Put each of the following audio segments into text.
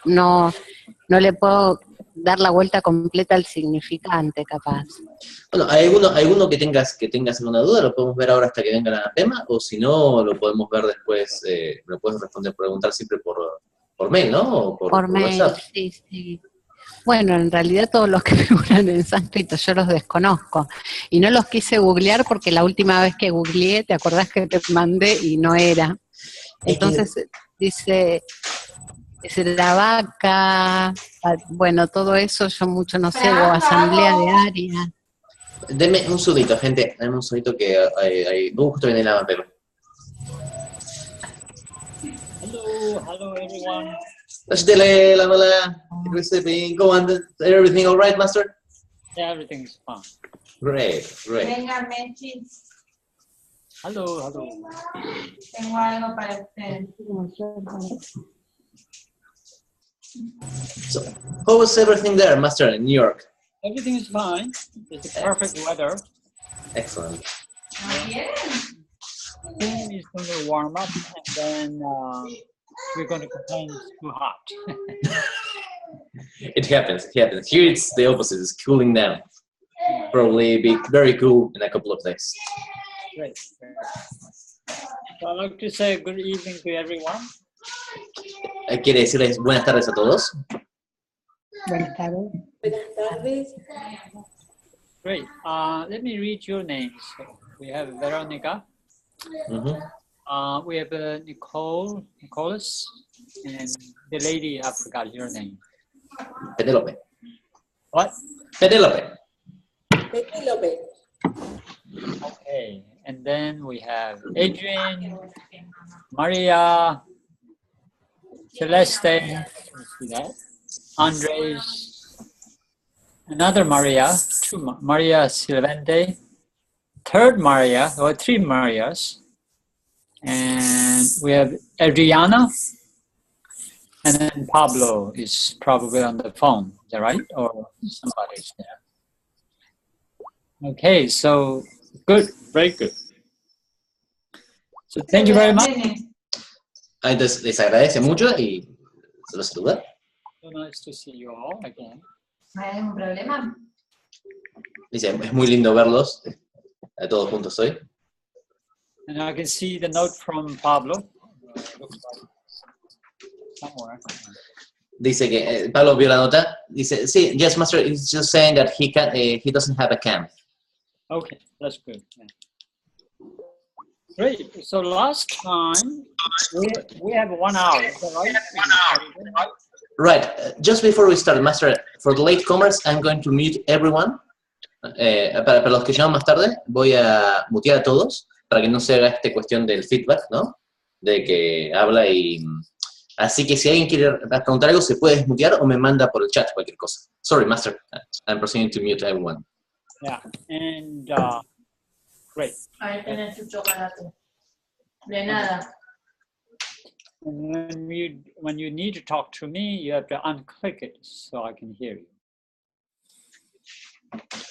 no, no le puedo dar la vuelta completa al significante, capaz. Bueno, ¿hay alguno que tengas alguna duda? ¿Lo podemos ver ahora hasta que venga la Pema? O si no, lo podemos ver después, me puedes preguntar siempre por mail, ¿no? O por Mail, WhatsApp. sí. Bueno, en realidad todos los que figuran en sánscrito yo los desconozco. Y no los quise googlear porque la última vez que googleé, ¿te acordás que te mandé y no era? Entonces dice la vaca, bueno, todo eso yo mucho no sé, o asamblea de área. Denme un segundito, gente, denme un segundito que justo viene la Pema. Hello everyone. ¿Cómo anda? Everything all right, Master? Yeah, everything's fine. Great. Venga, Mechi. Hello. Tengo algo para usted. So, how was everything there, Master, in New York? Everything is fine. It's a perfect weather. Excellent. Soon it's going to warm up, and then we're going to complain it's too hot. It happens. Here it's the opposite. It's cooling down. Probably be very cool in a couple of days. Great. So I'd like to say good evening to everyone. Quiere decirles buenas tardes a todos. Buenas tardes. Great. Let me read your names. We have Veronica. We have Nicholas, and the lady, I forgot your name. Penélope. What? Penélope. Okay, and then we have Adrian, Maria, Celeste, see that? Andres, another Maria, Maria Silvente, third Maria, or three Marias, and we have Adriana, and then Pablo is probably on the phone, is that right? Or somebody's there. Okay, so good, very good. So thank you very much. Entonces les agradece mucho y se los saluda. So nice to see you all again. ¿Hay algún problema? Dice, es muy lindo verlos a todos juntos hoy. And I can see the note from Pablo. Looks like somewhere. Dice que Pablo vio la nota. Dice, sí, yes, Master, he's just saying that he doesn't have a cam. Okay, that's good. Yeah. Great. So last time we have 1 hour. Is that right? Right. Just before we start, Master, for the latecomers, I'm going to mute everyone. Para los que llaman más tarde, voy a mutear a todos para que no se haga esta cuestión del feedback, ¿no? De que habla y... Así que si alguien quiere preguntar algo, se puede desmutear o me manda por el chat cualquier cosa. Sorry, Master. I'm proceeding to mute everyone. Yeah, and great. Ahí tenés tu chocolate. De nada. And when you need to talk to me, you have to unclick it so I can hear you.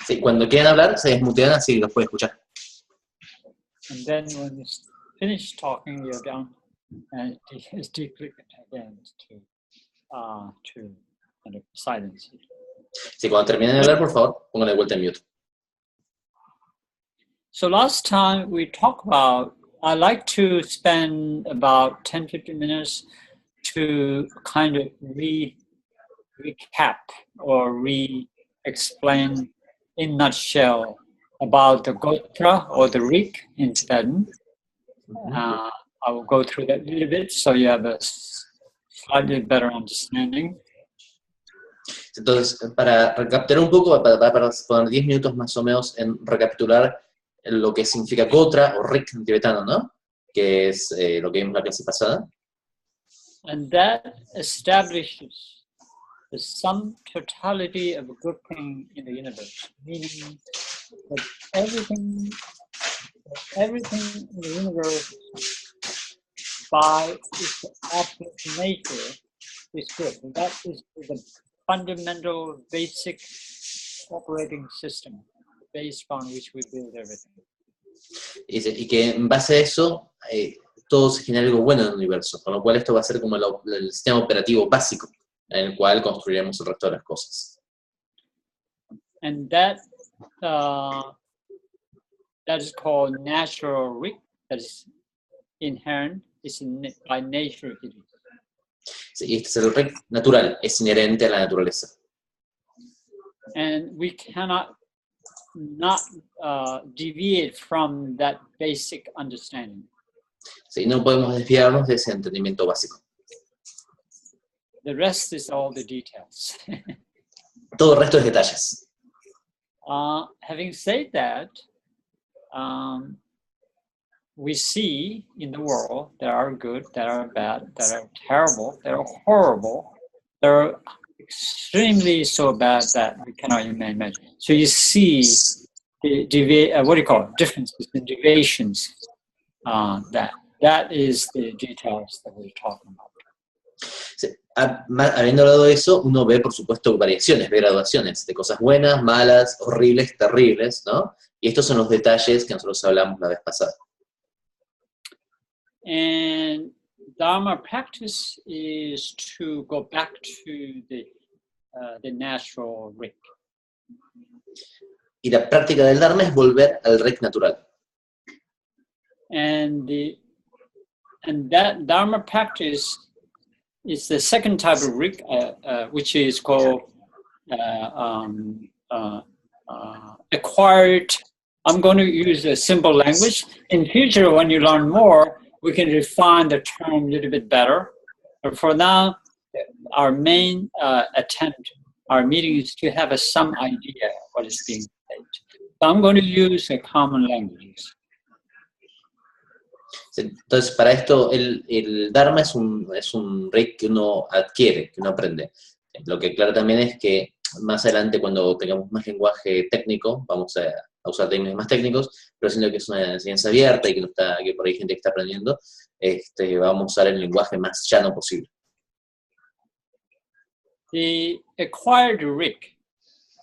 Sí, cuando quieran hablar, se desmutean así los puede escuchar. And then when you finish talking, you have to declick it again to kind of silence it. Sí, cuando terminen de hablar, por favor, pónganle de vuelta en mute. So last time we talked about, I like to spend about 10-15 minutes to kind of recap or re-explain in nutshell about the Gotra or the Rik in Tibetan. I will go through that a little bit so you have a slightly better understanding. Entonces, para recapitular un poco, para poner 10 minutos más o menos en recapitular lo que significa Gotra o Rik en tibetano, ¿no? Que es lo que vimos en la clase pasada. And that establishes the sum totality of grouping in the universe, meaning that everything in the universe by its absolute nature is good. And that is the fundamental basic operating system based on which we build everything. Y que en base a eso, todo se genera algo bueno en el universo, con lo cual esto va a ser como el sistema operativo básico en el cual construiremos el resto de las cosas. And that is called natural rig. That is inherent. It's by nature it is. Sí, y este es el rig natural, es inherente a la naturaleza. And we cannot not deviate from that basic understanding. Sí, no podemos desviarnos de ese entendimiento básico. The rest is all the details. Todo el resto es detalles. Having said that, we see in the world there are good, there are bad, there are terrible, there are horrible, there are extremely so bad that we cannot even imagine. So you see the differences and deviations. That is the details that we're talking about. Sí, habiendo hablado de eso, uno ve, por supuesto, variaciones, ve graduaciones de cosas buenas, malas, horribles, terribles, ¿no? Y estos son los detalles que nosotros hablamos la vez pasada. And Dharma practice is to go back to the natural rig. Y la práctica del Dharma es volver al rig natural. And that Dharma practice is the second type of rig, which is called acquired. I'm going to use a simple language. In future, when you learn more, we can refine the term a little bit better. But for now, our main attempt, our meeting is to have some idea of what is being said. So I'm going to use a common language. Entonces, para esto, el Dharma es un rig que uno adquiere, que uno aprende. Lo que claro también es que más adelante, cuando tengamos más lenguaje técnico, vamos a usar términos más técnicos, pero siendo que es una enseñanza abierta y que por ahí hay gente que está aprendiendo, vamos a usar el lenguaje más llano posible. The acquired rig,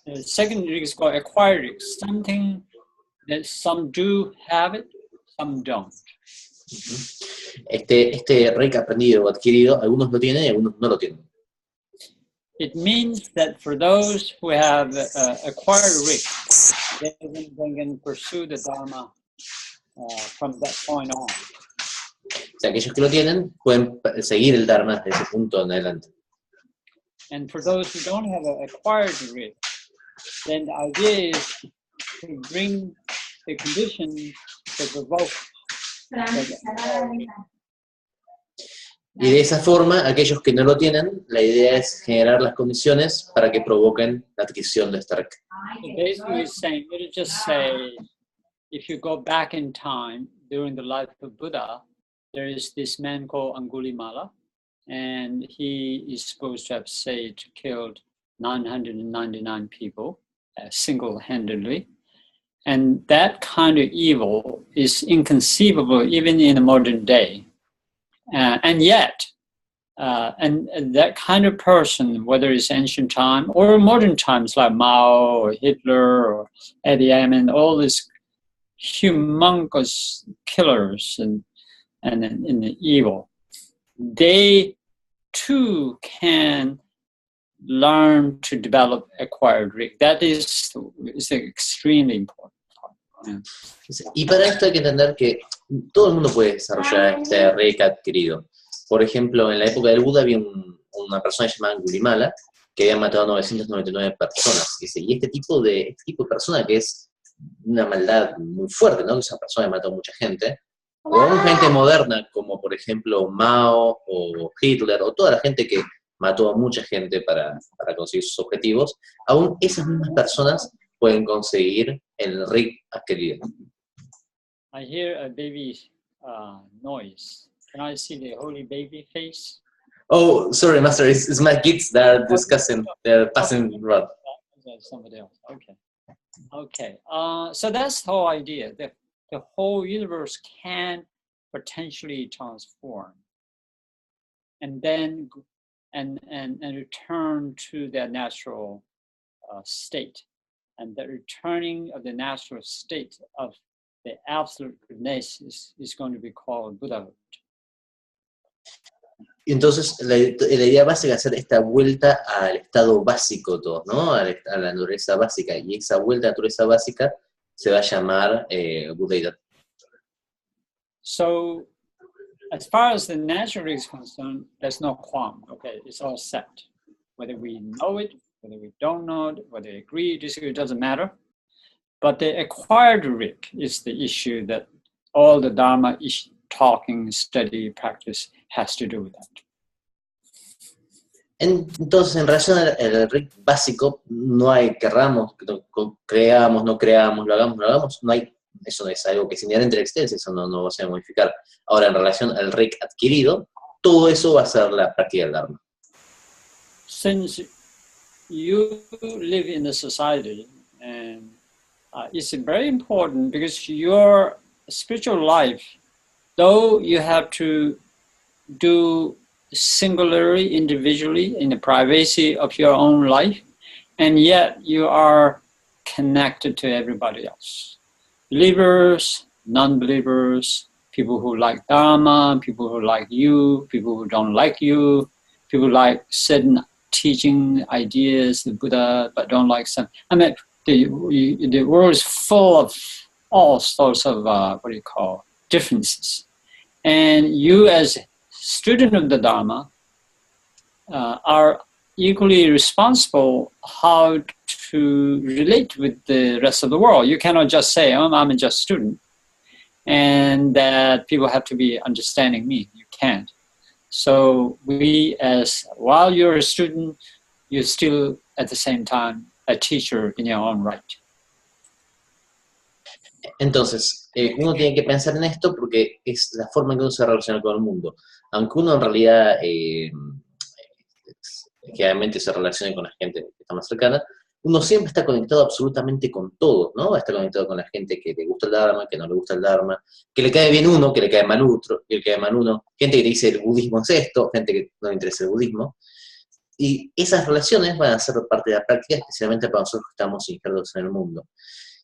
the second rig is called acquired rig, something that some do have it, some don't. Este rig aprendido o adquirido, algunos lo tienen y algunos no lo tienen. It means that for those who have acquired rig, they can pursue the Dharma from that point on. O sea, aquellos que lo tienen pueden seguir el Dharma desde ese punto en adelante. And for those who don't have an acquired rig, then the idea is to bring the condition to provoke. Y de esa forma, aquellos que no lo tienen, la idea es generar las condiciones para que provoquen la adquisición de esta rig. So basically saying, it'll just say, if you go back in time, during the life of Buddha, there is this man called Angulimala, and he is supposed to have killed 999 people single-handedly. And that kind of evil is inconceivable even in the modern day. And yet, and that kind of person, whether it's ancient time or modern times like Mao or Hitler or Idi Amin, all these humongous killers and the evil, they too can learn to develop acquired rig. That is extremely important. Yeah. Y para esto hay que entender que todo el mundo puede desarrollar este rig adquirido. Por ejemplo, en la época del Buda había una persona llamada Angulimala que había matado a 999 personas. Y este tipo de persona que es una maldad muy fuerte, ¿no? Que esa persona mató a mucha gente. O aún gente moderna, como por ejemplo Mao o Hitler, o toda la gente que mató a mucha gente para conseguir sus objetivos, aún esas mismas personas pueden conseguir el rig adquirido. I hear a baby noise. Can I see the holy baby face? Oh, sorry, Master, it's my kids that are discussing, they're passing around. Somebody else, okay. So that's the whole idea. The whole universe can potentially transform and then and return to their natural state. And the returning of the natural state of the absolute goodness is going to be called Buddhahood. Y entonces la idea básica es hacer esta vuelta al estado básico de todos, ¿no? A la naturaleza básica. Y esa vuelta a la naturaleza básica se va a llamar budeidad. So, as far as the natural is concerned, there's no qualm. Okay, it's all set. Whether we know it, whether we don't know it, whether we agree, disagree, it doesn't matter. But the acquired Rik is the issue that all the Dharma talking, study, practice has to do with that. Entonces, en relación al Rik básico, no hay querramos, creamos, no creamos, lo hagamos, no lo hagamos, no hay, eso no es algo que es inherente a la existencia, eso no va a ser modificar. Ahora, en relación al Rik adquirido, todo eso va a ser la práctica del Dharma. Since you live in a society, and it's very important because your spiritual life, though you have to do singularly, individually, in the privacy of your own life, and yet you are connected to everybody else. Believers, non-believers, people who like Dharma, people who like you, people who don't like you, people like certain teaching ideas, the Buddha, but don't like some. I mean, the world is full of all sorts of, differences. And you as student of the Dharma are equally responsible how to relate with the rest of the world. You cannot just say, oh, I'm just a student, and that people have to be understanding me. You can't. So while you're a student, you're still at the same time a teacher in your own right. Entonces, uno tiene que pensar en esto porque es la forma en que uno se relaciona con el mundo. Aunque uno en realidad generalmente se relacione con la gente que está más cercana, uno siempre está conectado absolutamente con todo, ¿no? Está conectado con la gente que le gusta el Dharma, que no le gusta el Dharma, que le cae bien uno, que le cae mal otro, que le cae mal uno, gente que te dice el budismo es esto, gente que no le interesa el budismo. Y esas relaciones van a ser parte de la práctica, especialmente para nosotros que estamos injertos en el mundo.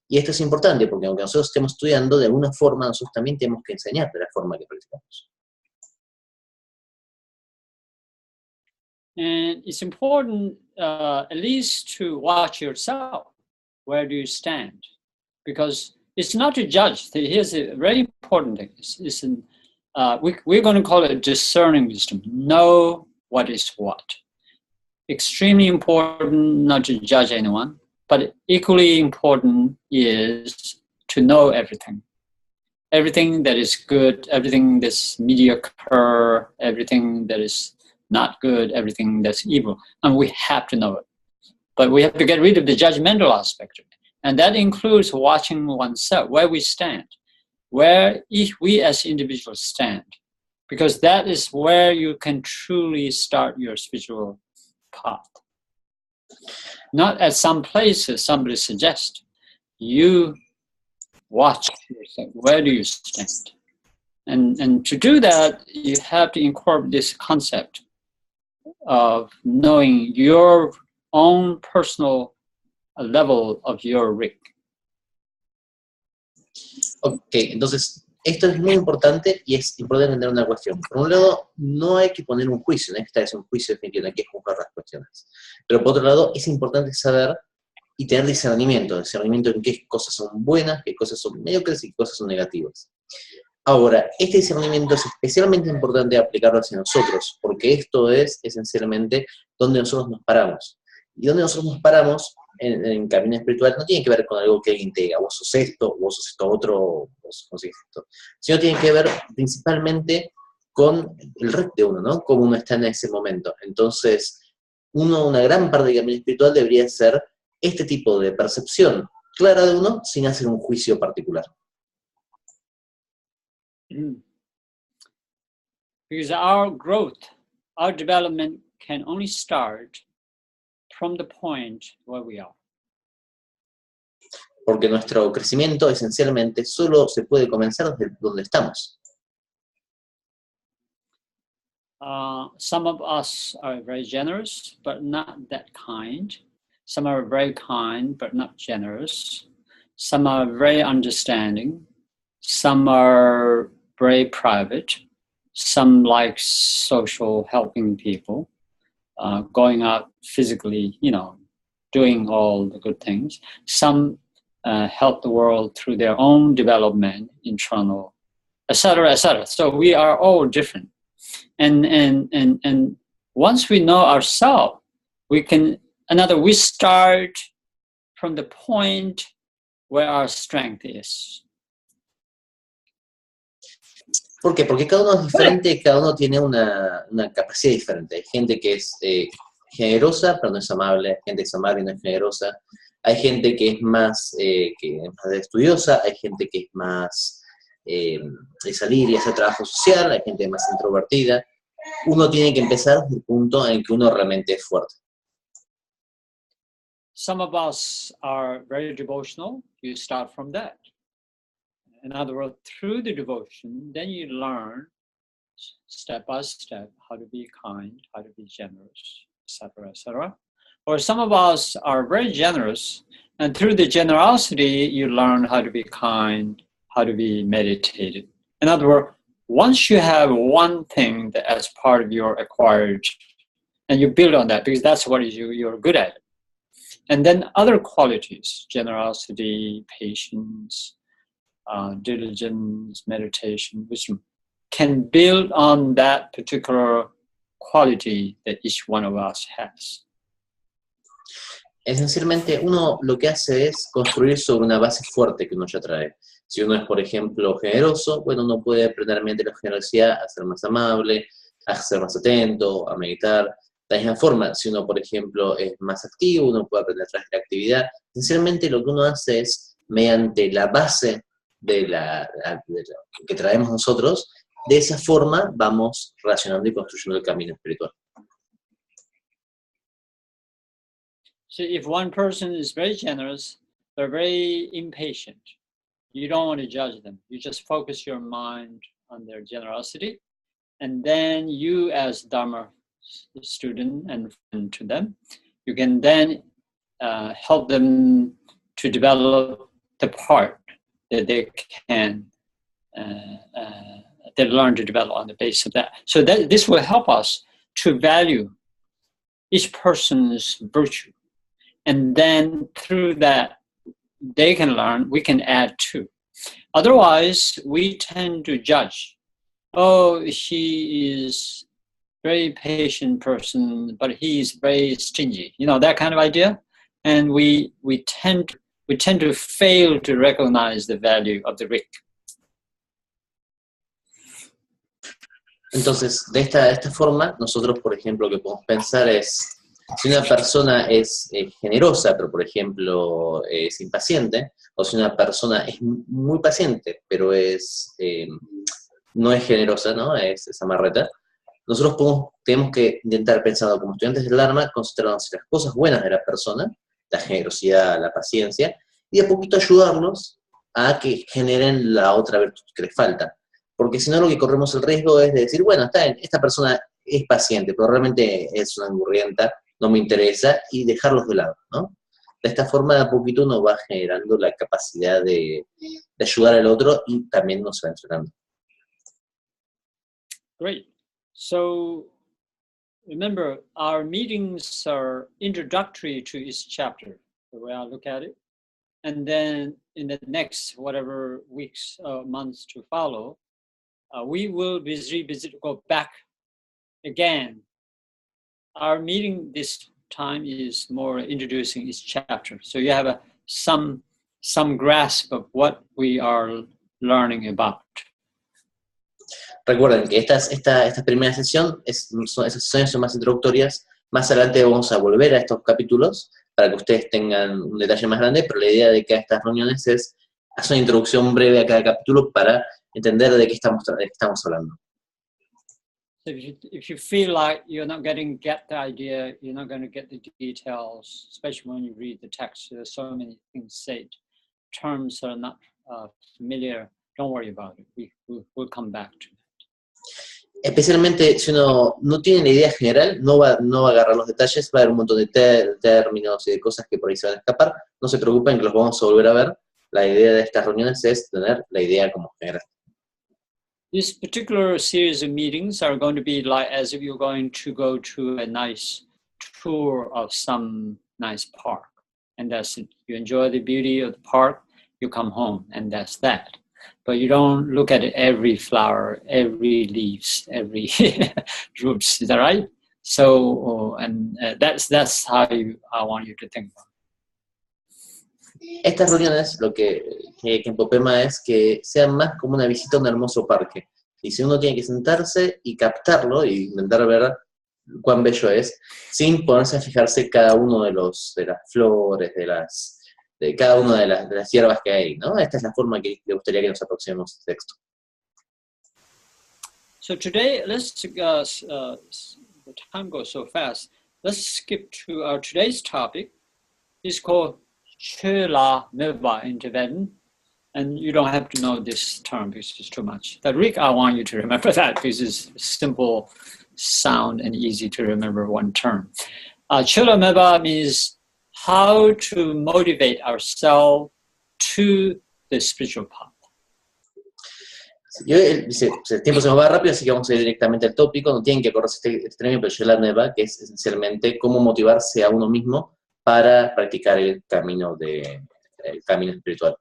Y esto es importante porque aunque nosotros estemos estudiando, de alguna forma nosotros también tenemos que enseñar de la forma que practicamos. And it's important at least to watch yourself. Where do you stand? Because it's not to judge. Here's a very important thing. We're going to call it discerning wisdom. Know what is what. Extremely important not to judge anyone, but equally important is to know everything. Everything that is good, everything that's mediocre, everything that is not good, everything that's evil. And we have to know it. But we have to get rid of the judgmental aspect of it. And that includes watching oneself, where we stand, where we as individuals stand. Because that is where you can truly start your spiritual path. Not at some places somebody suggests. You watch yourself. Where do you stand? And to do that, you have to incorporate this concept of knowing your own personal level of your Rik. Ok, entonces esto es muy importante y es importante entender una cuestión. Por un lado, no hay que poner un juicio, no hay que establecer un juicio definitivo, no hay que juzgar las cuestiones. Pero por otro lado, es importante saber y tener discernimiento en qué cosas son buenas, qué cosas son mediocres y qué cosas son negativas. Ahora, este discernimiento es especialmente importante aplicarlo hacia nosotros, porque esto es esencialmente donde nosotros nos paramos. Y donde nosotros nos paramos en camino espiritual no tiene que ver con algo que alguien te diga, vos sos esto otro, vos sos esto, sino tiene que ver principalmente con el resto de uno, ¿no? Cómo uno está en ese momento. Entonces, una gran parte del camino espiritual debería ser este tipo de percepción clara de uno sin hacer un juicio particular. Because our growth, our development can only start from the point where we are. Porque nuestro crecimiento esencialmente solo se puede comenzar desde donde estamos. Some of us are very generous, but not that kind. Some are very kind, but not generous. Some are very understanding. Some are very private. some like social, helping people, going out physically, doing all the good things. Some help the world through their own development, internal, etc., etc. So we are all different. And once we know ourselves, we start from the point where our strength is. ¿Por qué? Porque cada uno es diferente, cada uno tiene una capacidad diferente. Hay gente que es generosa, pero no es amable. Hay gente que es amable y no es generosa. Hay gente que es más estudiosa. Hay gente que es más de salir y hacer trabajo social. Hay gente más introvertida. Uno tiene que empezar desde el punto en que uno realmente es fuerte. Some of us are very devotional. You start from that. In other words, through the devotion, then you learn step by step how to be kind, how to be generous, etc., etc. Or some of us are very generous, and through the generosity, you learn how to be kind, how to be meditated. In other words, once you have one thing that as part of your acquired, and you build on that because that's what you're good at. And then other qualities, generosity, patience, diligence, meditation, wisdom, can build on that particular quality that each one of us has. Esencialmente, uno lo que hace es construir sobre una base fuerte que uno ya trae. Si uno es, por ejemplo, generoso, bueno, uno puede aprender mediante la generosidad a ser más amable, a ser más atento, a meditar. De la misma forma, si uno, por ejemplo, es más activo, uno puede aprender a través de la actividad. Esencialmente, lo que uno hace es, mediante la base de lo que traemos nosotros, de esa forma vamos relacionando y construyendo el camino espiritual. So if one person is very generous, they're very impatient. You don't want to judge them. You just focus your mind on their generosity. And then you, as Dharma student and friend to them, you can then help them to develop the part that they can they learn to develop on the basis of that. So that this will help us to value each person's virtue. And then through that, they can learn, we can add to. Otherwise, we tend to judge. Oh, she is very patient person, but he is very stingy. That kind of idea. And we tend to fail to recognize the value of the rich. Entonces, de esta forma, nosotros, por ejemplo, lo que podemos pensar es, si una persona es generosa, pero, por ejemplo, es impaciente, o si una persona es muy paciente, pero no es generosa, ¿no? Es amarreta, nosotros tenemos que intentar, pensando como estudiantes del Dharma, concentrarnos en las cosas buenas de la persona, la generosidad, la paciencia, y de a poquito ayudarlos a que generen la otra virtud que les falta. Porque si no, lo que corremos el riesgo es de decir, bueno, está bien, esta persona es paciente, pero realmente es una angurrienta, no me interesa, y dejarlos de lado, ¿no? De esta forma, de a poquito uno va generando la capacidad de ayudar al otro y también nos va entrenando. Great. So, remember, our meetings are introductory to each chapter, the way I look at it. And then in the next, whatever weeks, months to follow, we will go back again. Our meeting this time is more introducing each chapter. So you have some grasp of what we are learning about. Recuerden que esta primera sesión, esas sesiones son más introductorias. Más adelante vamos a volver a estos capítulos para que ustedes tengan un detalle más grande, pero la idea de cada estas reuniones es hacer una introducción breve a cada capítulo para entender de qué estamos hablando. So if you feel like you're not going to get the idea, you're not going to get the details, especially when you read the text, there's so many things said, terms are not familiar, don't worry about it. We'll come back to it. Especialmente si uno no tiene la idea general, no va a agarrar los detalles, va a haber un montón de términos y de cosas que por ahí se van a escapar. No se preocupen que los vamos a volver a ver. La idea de estas reuniones es tener la idea como general. This particular series of meetings are going to be like as if you're going to go to a nice tour of some nice park. And that's it. You enjoy the beauty of the park, you come home, and that's that. But you don't look at every flower, every leaves, every roots. Is that right? So, that's how I want you to think about it. Estas reuniones, lo que Khenpo Pema es que sean más como una visita a un hermoso parque. Y si uno tiene que sentarse y captarlo y intentar ver cuán bello es, sin ponerse a fijarse cada uno de las flores, de cada una de las hierbas que hay, ¿no? Esta es la forma que le gustaría que nos aproximemos al texto. So today, let's the time goes so fast. Let's skip to our today's topic. It's called Chela Meba in Tibetan. And you don't have to know this term because it's too much. The Rick, I want you to remember that because it's simple sound and easy to remember one term. Chela Meba means how to motivate ourselves to the spiritual path. Yo, dice, el tiempo se nos va rápido, así que vamos a ir directamente al tópico. No tienen que acordarse este término, pero Chela Neva, que es esencialmente cómo motivarse a uno mismo para practicar el camino espiritual.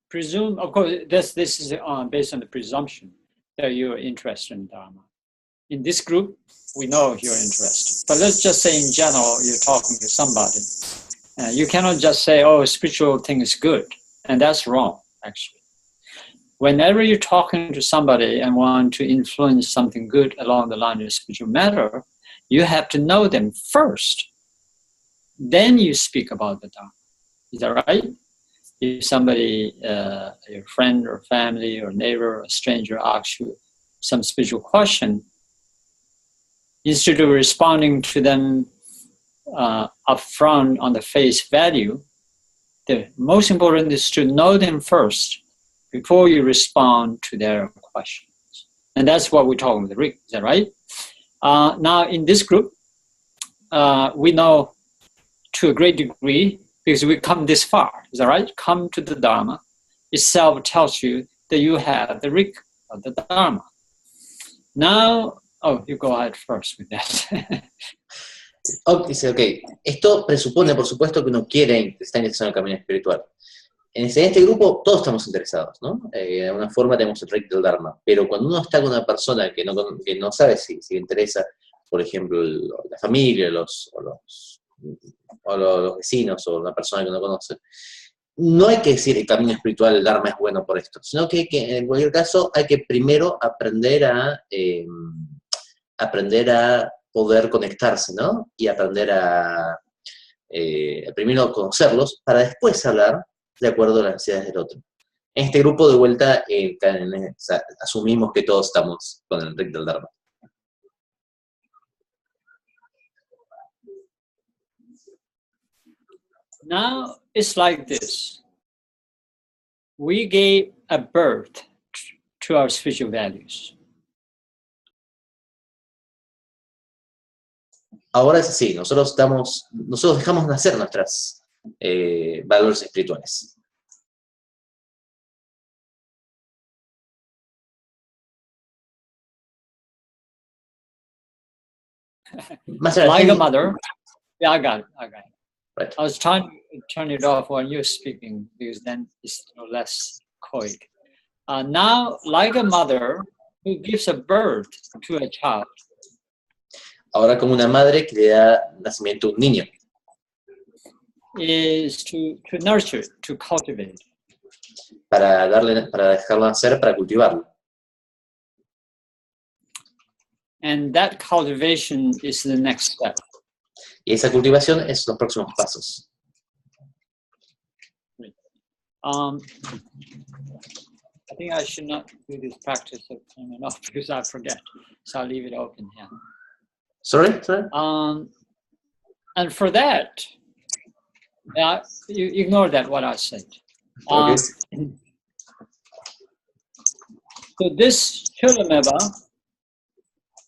Presume, of course, this is based on the presumption that you're interested in Dharma. In this group, we know you're interested. But let's just say in general, you're talking to somebody. You cannot just say, oh, spiritual thing is good. And that's wrong, actually. Whenever you're talking to somebody and want to influence something good along the line of spiritual matter, you have to know them first. Then you speak about the Dharma. Is that right? If somebody, your friend or family or neighbor or stranger asks you some spiritual question, instead of responding to them upfront on the face value, the most important is to know them first before you respond to their questions. And that's what we're talking with Rick, is that right? Now, in this group, we know to a great degree because we come this far, is that right? Come to the Dharma itself tells you that you have the Rick of the Dharma. Now, oh, you go ahead first with that. Dice, ok, esto presupone, por supuesto, que uno quiere estar interesado en el camino espiritual. En este grupo todos estamos interesados, ¿no? De alguna forma tenemos el Rick del Dharma, pero cuando uno está con una persona que no sabe si le interesa, por ejemplo, la familia, los vecinos o una persona que no conoce, no hay que decir el camino espiritual, el Dharma es bueno por esto, sino que en cualquier caso hay que primero aprender a poder conectarse, ¿no? Y aprender primero conocerlos para después hablar de acuerdo a las necesidades del otro. En este grupo, de vuelta, asumimos que todos estamos con el Rick del Dharma. Now, it's like this. We gave a birth to our spiritual values. Ahora es así, nosotros dejamos nacer nuestras valores espirituales. Like a mother. Yeah, I got it. Right. I was trying to turn it off when you're speaking because then it's less coy. Now, like a mother who gives a birth to a child. Ahora como una madre que le da nacimiento a un niño. Is to nurture it, to cultivate. Para dejarlo nacer, para cultivarlo. And that cultivation is the next step. Y esa cultivación es los próximos pasos. I think I should not do this practice of turning off because I forget. So I'll leave it open here. Sorry? And for that, you ignore that what I said. Okay. So this Chulameva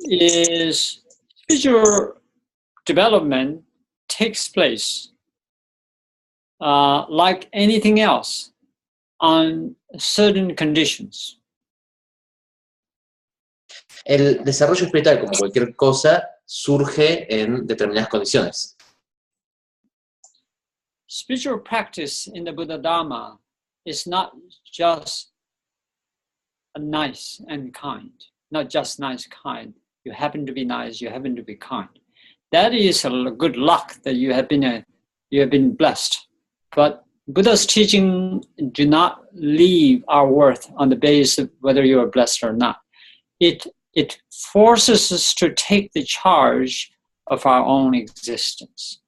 is spiritual development takes place like anything else. on certain conditions. El desarrollo espiritual, como cualquier cosa, surge en determinadas condiciones. Spiritual practice in the Buddha Dharma is not just a nice and kind, not just nice, kind. You happen to be nice, you happen to be kind. That is a good luck that you have been blessed. But Buddha's teaching do not leave our worth on the basis of whether you are blessed or not. It forces us to take the charge of our own existence.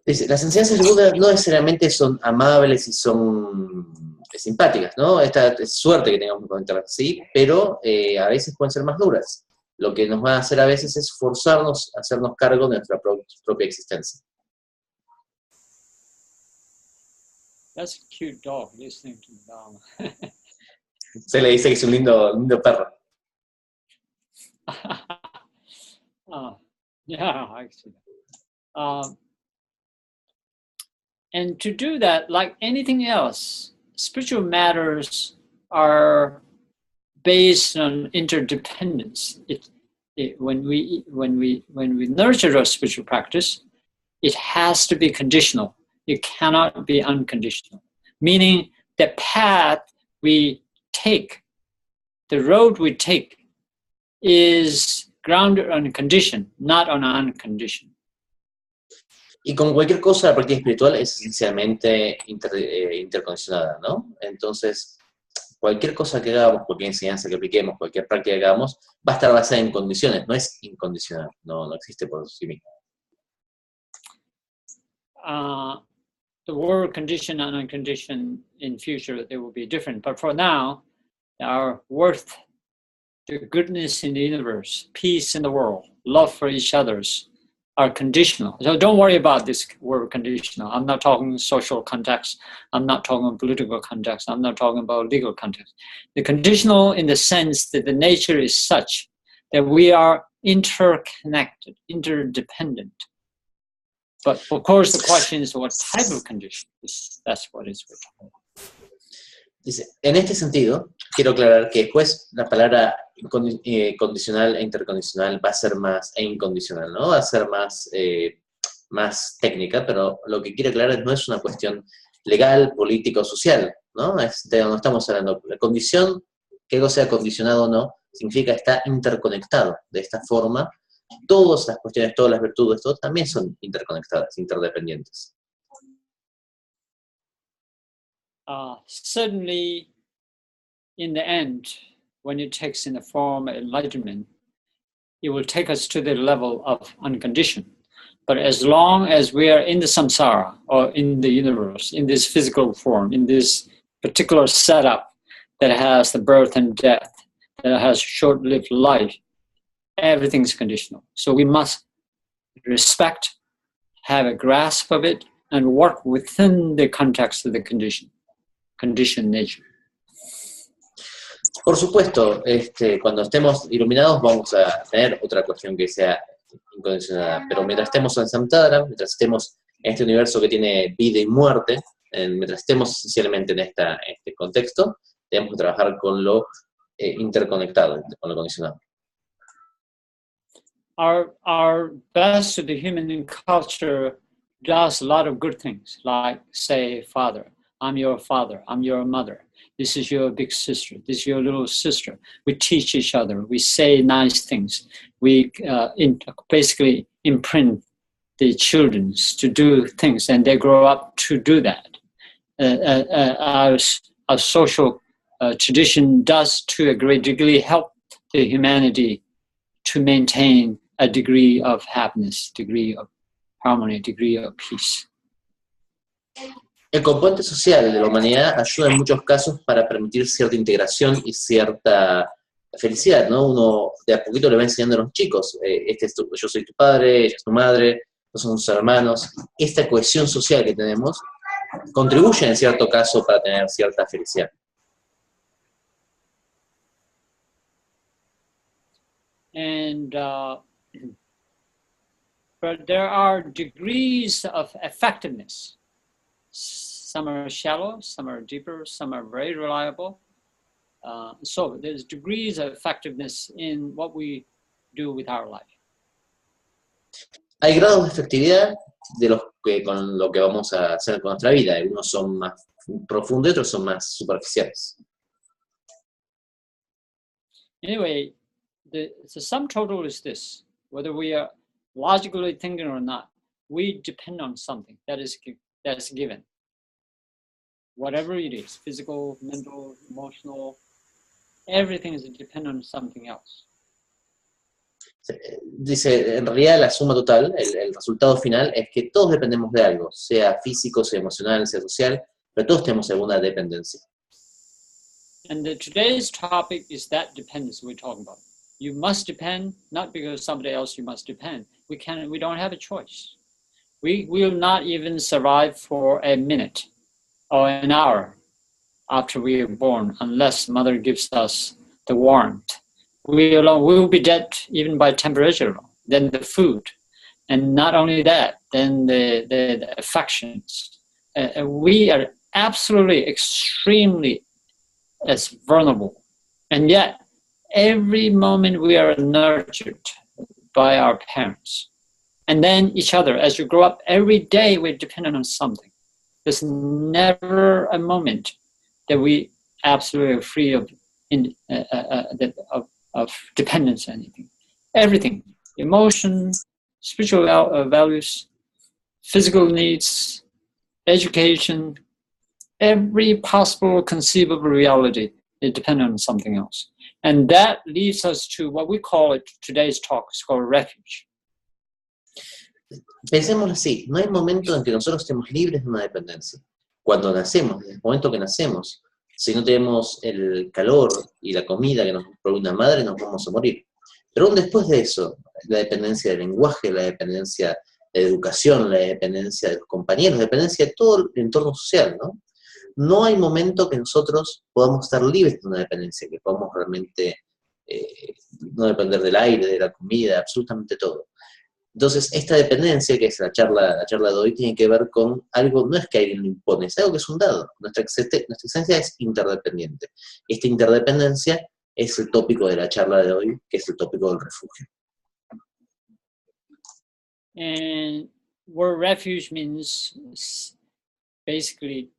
Dice, las enseñanzas del Buda no necesariamente son amables y son simpáticas, ¿no? Esta es suerte que tengamos que comentar así, pero a veces pueden ser más duras. Lo que nos va a hacer a veces es forzarnos a hacernos cargo de nuestra propia existencia. That's a cute dog listening to the Dharma. Se le dice que es un lindo perro. Yeah, I see that. And to do that, like anything else, spiritual matters are based on interdependence. When we nurture a spiritual practice, it has to be conditional. It cannot be unconditional. Meaning the path we take, the road we take, is grounded on condition, not on uncondition. Y con cualquier cosa, la práctica espiritual es esencialmente intercondicionada, ¿no? Entonces, cualquier cosa que hagamos, cualquier enseñanza que apliquemos, cualquier práctica que hagamos, va a estar basada en condiciones, no es incondicional, no existe por sí mismo. The word condition and unconditioned in future, they will be different. But for now, our worth, the goodness in the universe, peace in the world, love for each others, are conditional. So don't worry about this word conditional. I'm not talking social context. I'm not talking political context. I'm not talking about legal context. The conditional in the sense that the nature is such that we are interconnected, interdependent. But of course the question is what type of condition. That's what we're talking about. Dice, en este sentido, quiero aclarar que después la palabra condicional e intercondicional va a ser más, e incondicional, ¿no? Va a ser más técnica, pero lo que quiero aclarar no es una cuestión legal, política o social, ¿no? No estamos hablando. La condición, que algo sea condicionado o no, significa que está interconectado. De esta forma, todas las cuestiones, todas las virtudes, todo también son interconectadas, interdependientes. Certainly, in the end, when it takes in the form of enlightenment, it will take us to the level of unconditioned. But as long as we are in the samsara, or in the universe, in this physical form, in this particular setup that has the birth and death, that has short-lived life, everything's conditional. So we must respect, have a grasp of it, and work within the context of the conditioned nature. Por supuesto, cuando estemos iluminados vamos a tener otra cuestión que sea incondicionada, pero mientras estemos en Samsara, mientras estemos en este universo que tiene vida y muerte, mientras estemos esencialmente en este contexto, tenemos que trabajar con lo interconectado, con lo condicionado. Our best of the human culture does a lot of good things, like say, father, I'm your father, I'm your mother. This is your big sister, this is your little sister. We teach each other, we say nice things. We basically imprint the children to do things, and they grow up to do that. Our social tradition does, to a great degree, help the humanity to maintain a degree of happiness, degree of harmony, degree of peace. El componente social de la humanidad ayuda en muchos casos para permitir cierta integración y cierta felicidad, ¿no? Uno de a poquito le va enseñando a los chicos, yo soy tu padre, ella es tu madre, nosotros somos hermanos. Esta cohesión social que tenemos contribuye en cierto caso para tener cierta felicidad. And but there are degrees of effectiveness. some are shallow, some are deeper, some are very reliable. So there's degrees of effectiveness in what we do with our life. Hay grados de efectividad de los que, con lo que vamos a hacer con nuestra vida. Algunos son más profundos y otros son más superficiales. Anyway, the sum total is this: whether we are logically thinking or not, we depend on something that's given. Whatever it is, physical, mental, emotional, everything is dependent on something else. Dice, en realidad la suma total, el resultado final es que todos dependemos de algo, sea físico, sea emocional, sea social, pero todos tenemos alguna dependencia. And today's topic is that dependence we're talking about. You must depend, not because somebody else you must depend. We don't have a choice. We will not even survive for a minute or an hour after we are born unless mother gives us the warmth. We will be dead even by temperature, then the food. And not only that, then the affections. We are absolutely, extremely as vulnerable. And yet, every moment we are nurtured by our parents. And then each other. As you grow up, every day we're dependent on something. There's never a moment that we absolutely are free of dependence on anything. Everything, emotion, spiritual values, physical needs, education, every possible conceivable reality is dependent on something else. And that leads us to what we call it, today's talk is called refuge. Pensemos así, no hay momento en que nosotros estemos libres de una dependencia. Cuando nacemos, desde el momento que nacemos, si no tenemos el calor y la comida que nos provee una madre, nos vamos a morir. Pero aún después de eso, la dependencia del lenguaje, la dependencia de educación, la dependencia de los compañeros, la dependencia de todo el entorno social, ¿no? No hay momento que nosotros podamos estar libres de una dependencia, que podamos realmente no depender del aire, de la comida, absolutamente todo. Entonces, esta dependencia, que es la charla de hoy, tiene que ver con algo, no es que alguien lo impone, es algo que es un dado. Nuestra existencia es interdependiente. Esta interdependencia es el tópico de la charla de hoy, que es el tópico del refugio. And where refuge means, basically,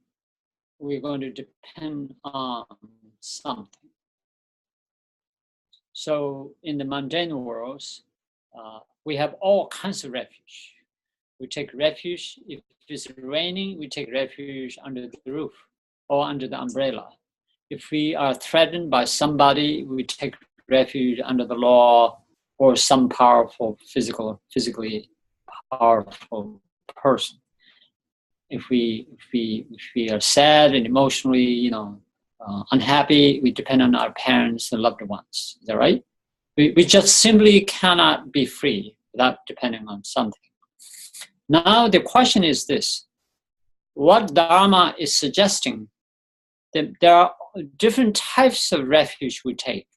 we're going to depend on something. So, in the mundane worlds, we have all kinds of refuge. We take refuge, if it's raining, we take refuge under the roof or under the umbrella. If we are threatened by somebody, we take refuge under the law or some powerful, physically powerful person. If we are sad and emotionally, unhappy, we depend on our parents and loved ones. Is that right? We just simply cannot be free without depending on something. Now the question is this: what Dharma is suggesting that there are different types of refuge we take.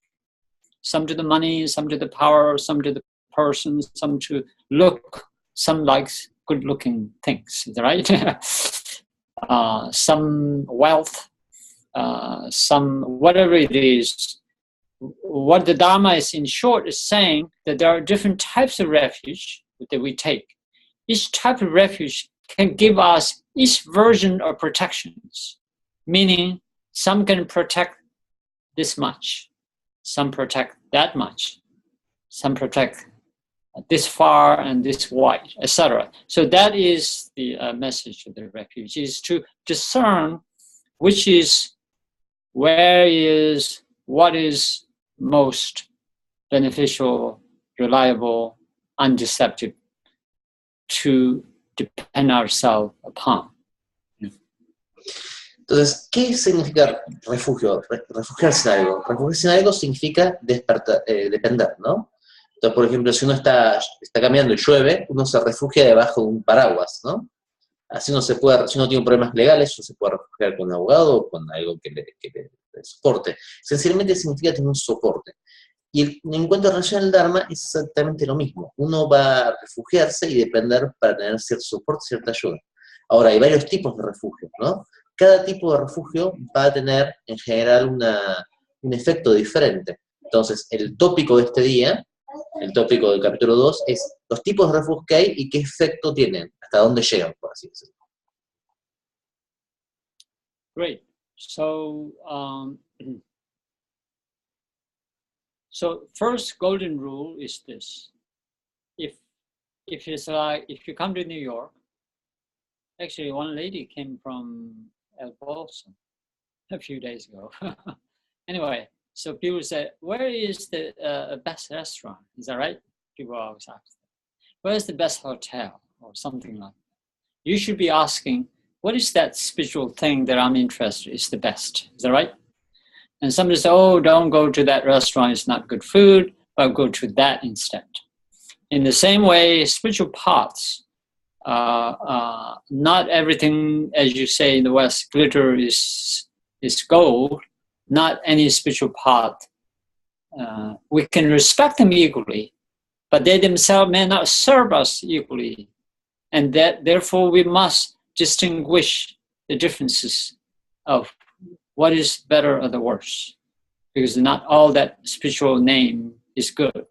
Some to the money, some to the power, some to the person, some to look, some likes good-looking things, right? Some wealth, some whatever it is. What the Dharma is, in short, is saying that there are different types of refuge that we take. Each type of refuge can give us each version of protections, meaning some can protect this much, some protect that much, some protect this far and this wide, etc. So that is the message of the refuge, is to discern which is, where is, what is most beneficial, reliable, undeceptive to depend ourselves upon. Entonces, ¿qué significa refugio? Refugiarse en algo. Refugiarse en algo significa depender, ¿no? Entonces, por ejemplo, si uno está caminando y llueve, uno se refugia debajo de un paraguas, ¿no? Así si uno tiene problemas legales, uno se puede refugiar con un abogado o con algo que le soporte. Sencillamente significa tener un soporte. Y en cuanto a relación al Dharma, es exactamente lo mismo. Uno va a refugiarse y depender para tener cierto soporte, cierta ayuda. Ahora, hay varios tipos de refugios, ¿no? Cada tipo de refugio va a tener, en general, un efecto diferente. Entonces, el tópico de este día, el tópico del capítulo 2, es los tipos de refugios que hay y qué efecto tienen, hasta dónde llegan, por así decirlo. Great. So, so first golden rule is this: if you come to New York, actually one lady came from El Paso a few days ago. Anyway, so people say, where is the best restaurant? Is that right? People always ask, where's the best hotel or something like that? You should be asking, what is that spiritual thing that I'm interested in is the best? Is that right? And somebody says, oh, don't go to that restaurant, it's not good food, but go to that instead. In the same way, spiritual paths, not everything, as you say in the West, glitter is gold. Not any spiritual path. We can respect them equally, but they themselves may not serve us equally. And that therefore we must distinguish the differences of what is better or the worse, because not all that spiritual name is good.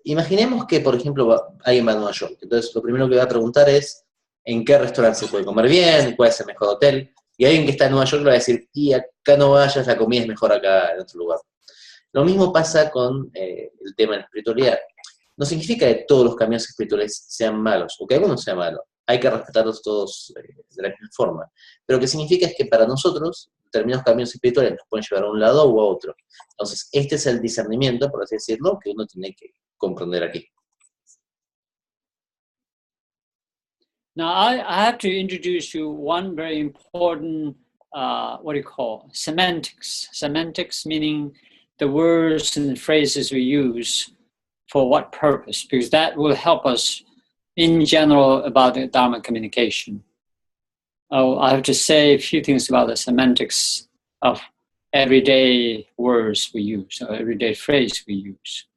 Imaginemos que, por ejemplo, alguien va a Nueva York. Entonces, lo primero que va a preguntar es en qué restaurante se puede comer bien, cuál es el mejor hotel. Y alguien que está en Nueva York le va a decir, y acá no vayas, la comida es mejor acá en otro lugar. Lo mismo pasa con el tema de la espiritualidad. No significa que todos los caminos espirituales sean malos, o que alguno sea malo. Hay que respetarlos todos de la misma forma. Pero lo que significa es que para nosotros, determinados caminos espirituales nos pueden llevar a un lado u a otro. Entonces, este es el discernimiento, por así decirlo, que uno tiene que comprender aquí. Now, I have to introduce you one very important, semantics. Semantics meaning the words and phrases we use for what purpose, because that will help us in general about the Dharma communication. I have to say a few things about the semantics of everyday words we use, or everyday phrase we use.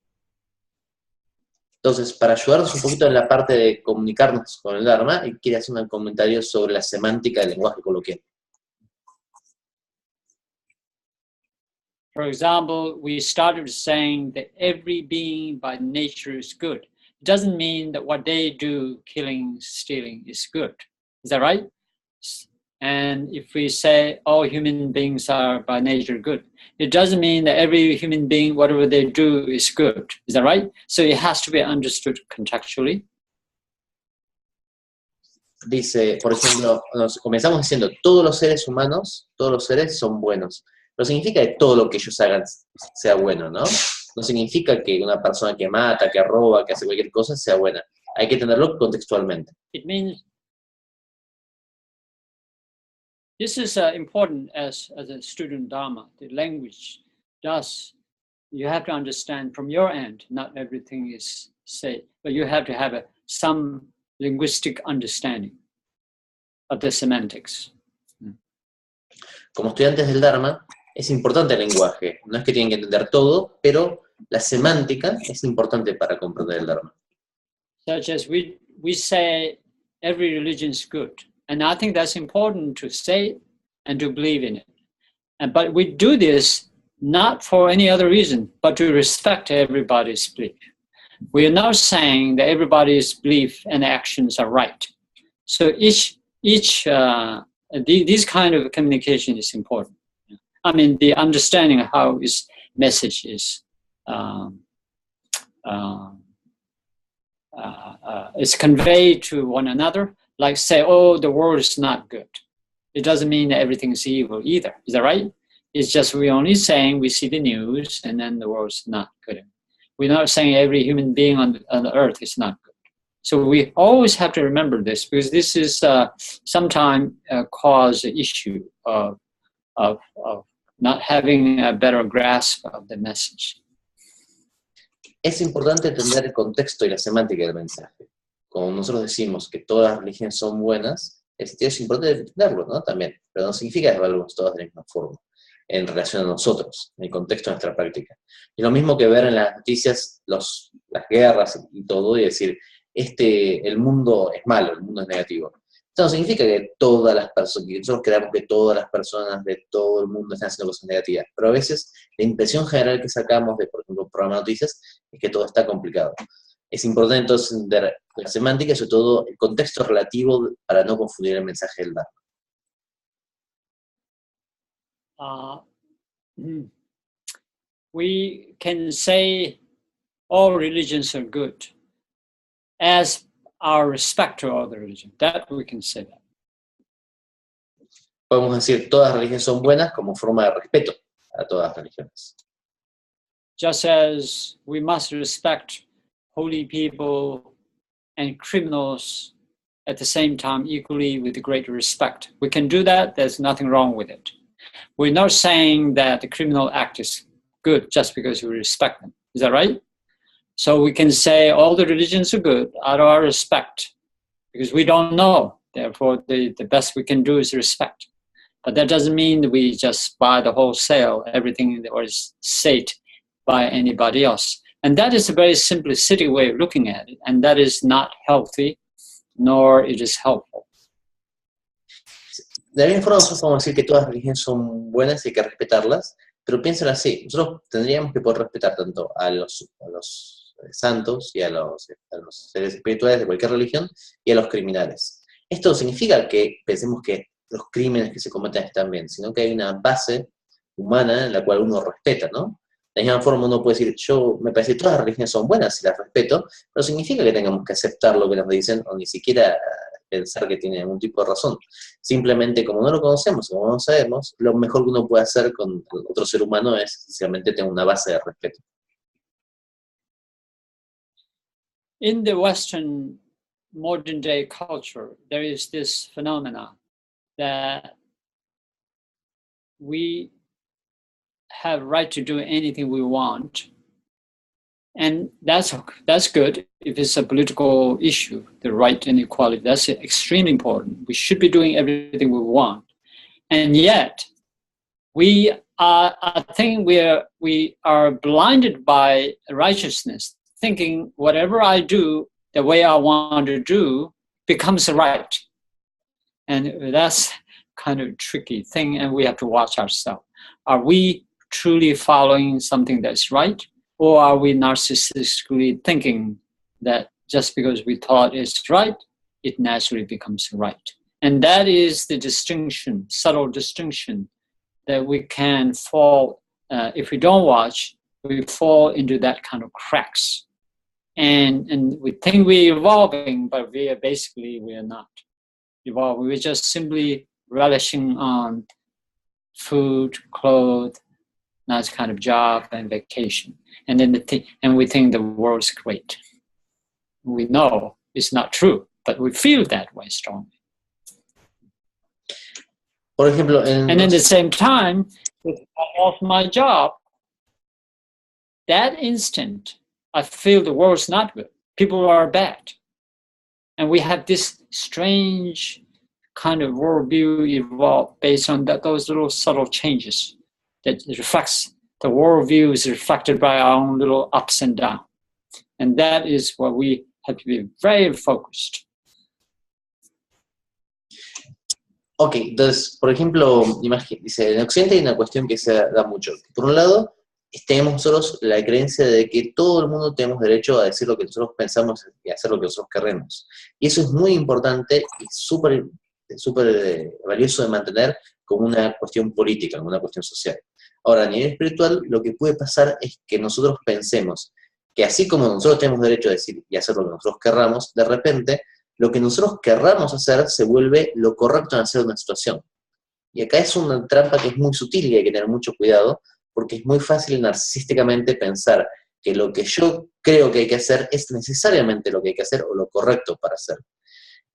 Entonces, para ayudarnos un poquito en la parte de comunicarnos con el Dharma, quiere hacer un comentario sobre la semántica del lenguaje coloquial. For example, we started saying that every being by nature is good. It doesn't mean that what they do, killing, stealing, is good. Is that right? And if we say all human beings are by nature good, it doesn't mean that every human being, whatever they do, is good. Is that right? So it has to be understood contextually. Dice, por ejemplo, comenzamos diciendo, todos los seres humanos, todos los seres son buenos. No significa que todo lo que ellos hagan sea bueno, ¿no? No significa que una persona que mata, que roba, que hace cualquier cosa sea buena. Hay que tenerlo contextualmente. It means this is important as a student Dharma. The language does, you have to understand from your end, not everything is said, but you have to have some linguistic understanding of the semantics. Como estudiantes del Dharma, es importante el lenguaje. No es que tienen que entender todo, pero la semántica es importante para comprender el Dharma. Such as we say every religion is good. And I think that's important to say and to believe in it. But we do this not for any other reason, but to respect everybody's belief. We are not saying that everybody's belief and actions are right. So this kind of communication is important. I mean, the understanding of how his message is conveyed to one another. Like say, oh, the world is not good. It doesn't mean that everything is evil either. Is that right? It's just we're only saying we see the news and then the world's not good. We're not saying every human being on the earth is not good. So we always have to remember this, because this is sometimes cause an issue of not having a better grasp of the message. Es importante entender el contexto y la semántica del mensaje. Como nosotros decimos que todas las religiones son buenas, es importante entenderlo, ¿no? También, pero no significa que evaluemos todas de la misma forma. en relación a nosotros, en el contexto de nuestra práctica. Y lo mismo que ver en las noticias las guerras y todo, y decir, el mundo es malo, el mundo es negativo. Esto no significa que todas las personas, que nosotros creamos que todas las personas de todo el mundo están haciendo cosas negativas, pero a veces la impresión general que sacamos de, por ejemplo, un programa de noticias es que todo está complicado. Es importante entonces entender la semántica y sobre todo el contexto relativo para no confundir el mensaje del Dharma. We can say all religions are good as our respect to other religions. That we can say that. Podemos decir todas las religiones son buenas como forma de respeto a todas las religiones. Just as we must respect holy people and criminals at the same time equally with great respect. We can do that, there's nothing wrong with it. We're not saying that the criminal act is good just because we respect them. Is that right? So we can say all the religions are good out of our respect because we don't know. Therefore, the best we can do is respect. But that doesn't mean that we just buy the wholesale, everything that was said by anybody else. And that is a very simplistic way of looking at it. And that is not healthy, nor it is helpful. De la misma forma, nosotros podemos decir que todas las religiones son buenas y hay que respetarlas, pero piénsenlo así, nosotros tendríamos que poder respetar tanto a los santos y a los seres espirituales de cualquier religión y a los criminales. Esto no significa que pensemos que los crímenes que se cometen están bien, sino que hay una base humana en la cual uno respeta, ¿no? De la misma forma uno puede decir, me parece que todas las religiones son buenas y las respeto, pero significa que tengamos que aceptar lo que nos dicen o ni siquiera pensar que tiene algún tipo de razón. Simplemente como no lo conocemos, como no sabemos, lo mejor que uno puede hacer con otro ser humano es sencillamente tener una base de respeto. In the Western modern day culture, there is this phenomena that we have right to do anything we want. And that's good if it's a political issue, the right to inequality. That's extremely important. We should be doing everything we want. And yet, I think we are blinded by righteousness, thinking whatever I do, the way I want to do, becomes right. And that's kind of a tricky thing, and we have to watch ourselves. Are we truly following something that's right? Or are we narcissistically thinking that just because we thought it's right, it naturally becomes right? And that is the distinction, subtle distinction, that we can fall, if we don't watch, we fall into that kind of cracks. And we think we're evolving, but we are not evolving. We're just simply relishing on food, clothes, nice kind of job, and vacation. And then we think the world's great. We know it's not true, but we feel that way strongly. Por ejemplo, and at the same time, if I lost my job, that instant, I feel the world's not good. People are bad. And we have this strange kind of worldview evolved based on those little subtle changes that reflects the worldview is reflected by our own little ups and downs. And that is what we have to be very focused. Ok, entonces, por ejemplo, dice, en Occidente hay una cuestión que se da mucho. Por un lado, tenemos nosotros la creencia de que todo el mundo tenemos derecho a decir lo que nosotros pensamos y a hacer lo que nosotros queremos. Y eso es muy importante y súper valioso de mantener como una cuestión política, como una cuestión social. Ahora, a nivel espiritual, lo que puede pasar es que nosotros pensemos que así como nosotros tenemos derecho a decir y hacer lo que nosotros querramos, de repente, lo que nosotros querramos hacer se vuelve lo correcto en hacer una situación. Y acá es una trampa que es muy sutil y hay que tener mucho cuidado, porque es muy fácil narcisísticamente pensar que lo que yo creo que hay que hacer es necesariamente lo que hay que hacer o lo correcto para hacer.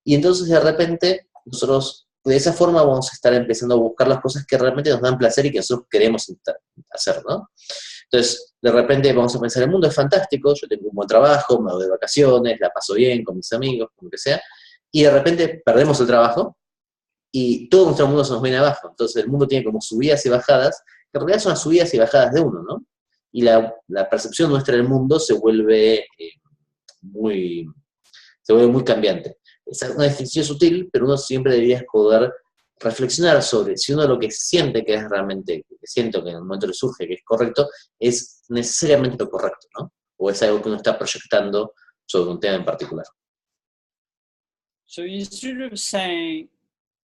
Y entonces, de repente, nosotros de esa forma vamos a estar empezando a buscar las cosas que realmente nos dan placer y que nosotros queremos hacer, ¿no? Entonces, de repente vamos a pensar, el mundo es fantástico, yo tengo un buen trabajo, me voy de vacaciones, la paso bien con mis amigos, con lo que sea, y de repente perdemos el trabajo y todo nuestro mundo se nos viene abajo. Entonces el mundo tiene como subidas y bajadas que en realidad son las subidas y bajadas de uno, ¿no? Y la percepción nuestra del mundo se vuelve muy cambiante. Es una definición sutil, pero uno siempre debería poder reflexionar sobre si uno lo que siente que es realmente, que siento que en el momento le surge que es correcto, es necesariamente lo correcto, ¿no? O es algo que uno está proyectando sobre un tema en particular. So instead of saying,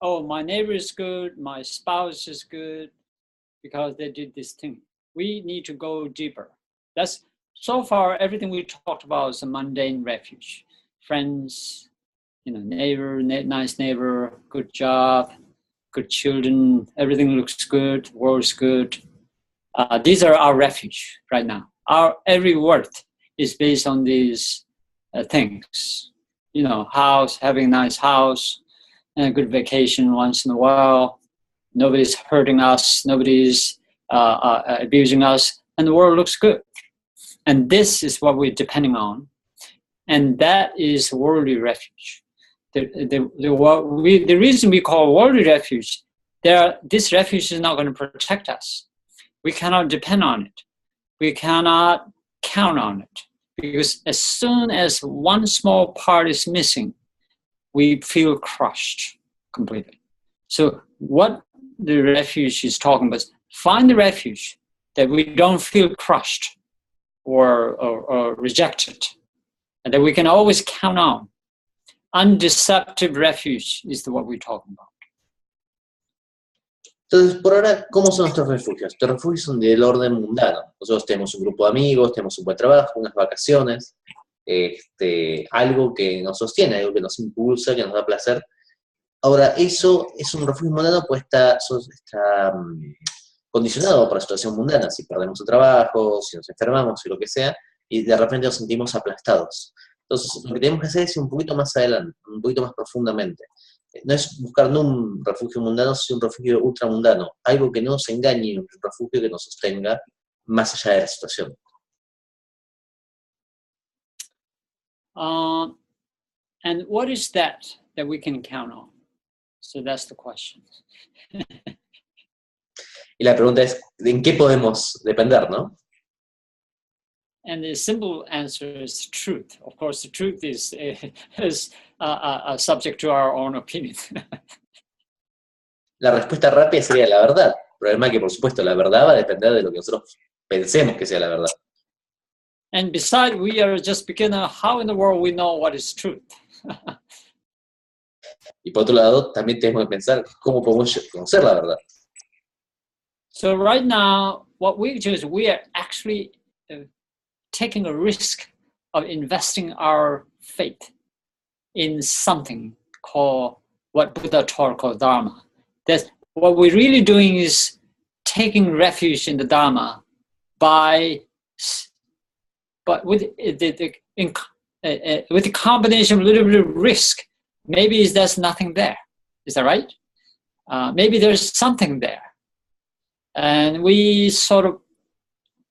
oh, my neighbor is good, my spouse is good, because they did this thing, we need to go deeper. That's, so far, everything we talked about is a mundane refuge. Friends, neighbor, nice neighbor, good job, good children, everything looks good, the world's good. These are our refuge right now. Our every worth is based on these things. House, having a nice house, and a good vacation once in a while. Nobody's hurting us, nobody's abusing us, and the world looks good. And this is what we're depending on. And that is worldly refuge. The reason we call worldly refuge, this refuge is not going to protect us. We cannot depend on it. We cannot count on it. Because as soon as one small part is missing, we feel crushed completely. So what the refuge is talking about is find the refuge that we don't feel crushed or rejected, and that we can always count on. Undeceptive refuge is what we're talking about. Entonces, por ahora, ¿cómo son nuestros refugios? Nuestros refugios son del orden mundano. Nosotros tenemos un grupo de amigos, tenemos un buen trabajo, unas vacaciones, algo que nos sostiene, algo que nos impulsa, que nos da placer. Ahora, eso es un refugio mundano, pues está condicionado por la situación mundana. Si perdemos el trabajo, si nos enfermamos, si lo que sea, y de repente nos sentimos aplastados. Entonces, lo que tenemos que hacer es ir un poquito más adelante, un poquito más profundamente. No es buscar un refugio mundano, sino un refugio ultramundano. Algo que no nos engañe, un refugio que nos sostenga más allá de la situación. And what is that we can count on? So that's the question. Y la pregunta es, ¿en qué podemos depender, no? And the simple answer is truth. Of course, the truth is subject to our own opinion. La respuesta rápida sería la verdad. El problema es que, por supuesto, la verdad va a depender de lo que nosotros pensemos que sea la verdad. And besides, we are just beginner. How in the world we know what is truth? Y por otro lado, también tenemos que pensar cómo podemos conocer la verdad. So right now, what we do is we are actually taking a risk of investing our faith in something called what Buddha taught called Dharma. That's what we're really doing is taking refuge in the Dharma with the combination of a little bit of risk. Maybe there's nothing there. Is that right? Maybe there's something there. And we sort of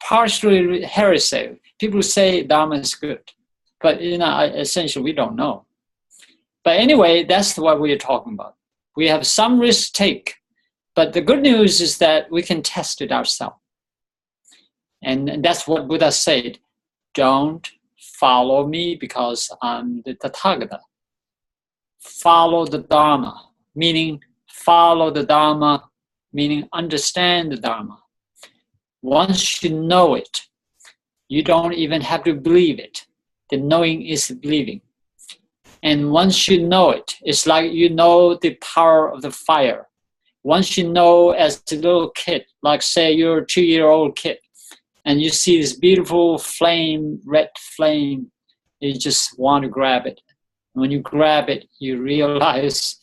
partially heresy. People say Dharma is good, but essentially we don't know. But anyway, that's what we are talking about. We have some risk take, but the good news is that we can test it ourselves. And that's what Buddha said. Don't follow me because I'm the Tathagata. Follow the Dharma, meaning follow the Dharma, meaning understand the Dharma. Once you know it, you don't even have to believe it. The knowing is believing. And once you know it, it's like you know the power of the fire. Once you know as a little kid, like say you're a 2-year-old kid, and you see this beautiful flame, red flame, you just want to grab it. And when you grab it, you realize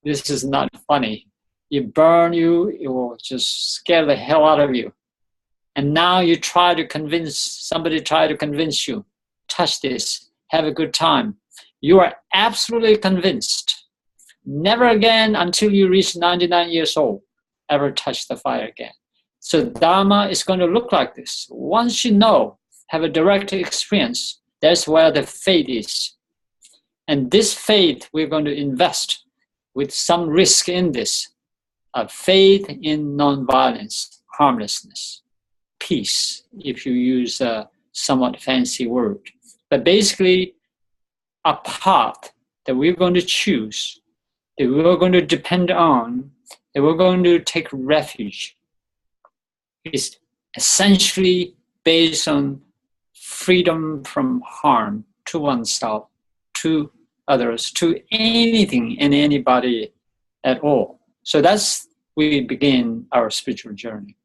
this is not funny. It will just scare the hell out of you. And now you somebody try to convince you, touch this, have a good time. You are absolutely convinced. Never again until you reach 99 years old, ever touch the fire again. So Dharma is going to look like this. Once you know, have a direct experience, that's where the faith is. And this faith we're going to invest with some risk in this, faith in nonviolence. harmlessness, peace, if you use a somewhat fancy word. But basically, a path that we're going to choose, that we're going to depend on, that we're going to take refuge, is essentially based on freedom from harm to oneself, to others, to anything and anybody at all. So that's we begin our spiritual journey.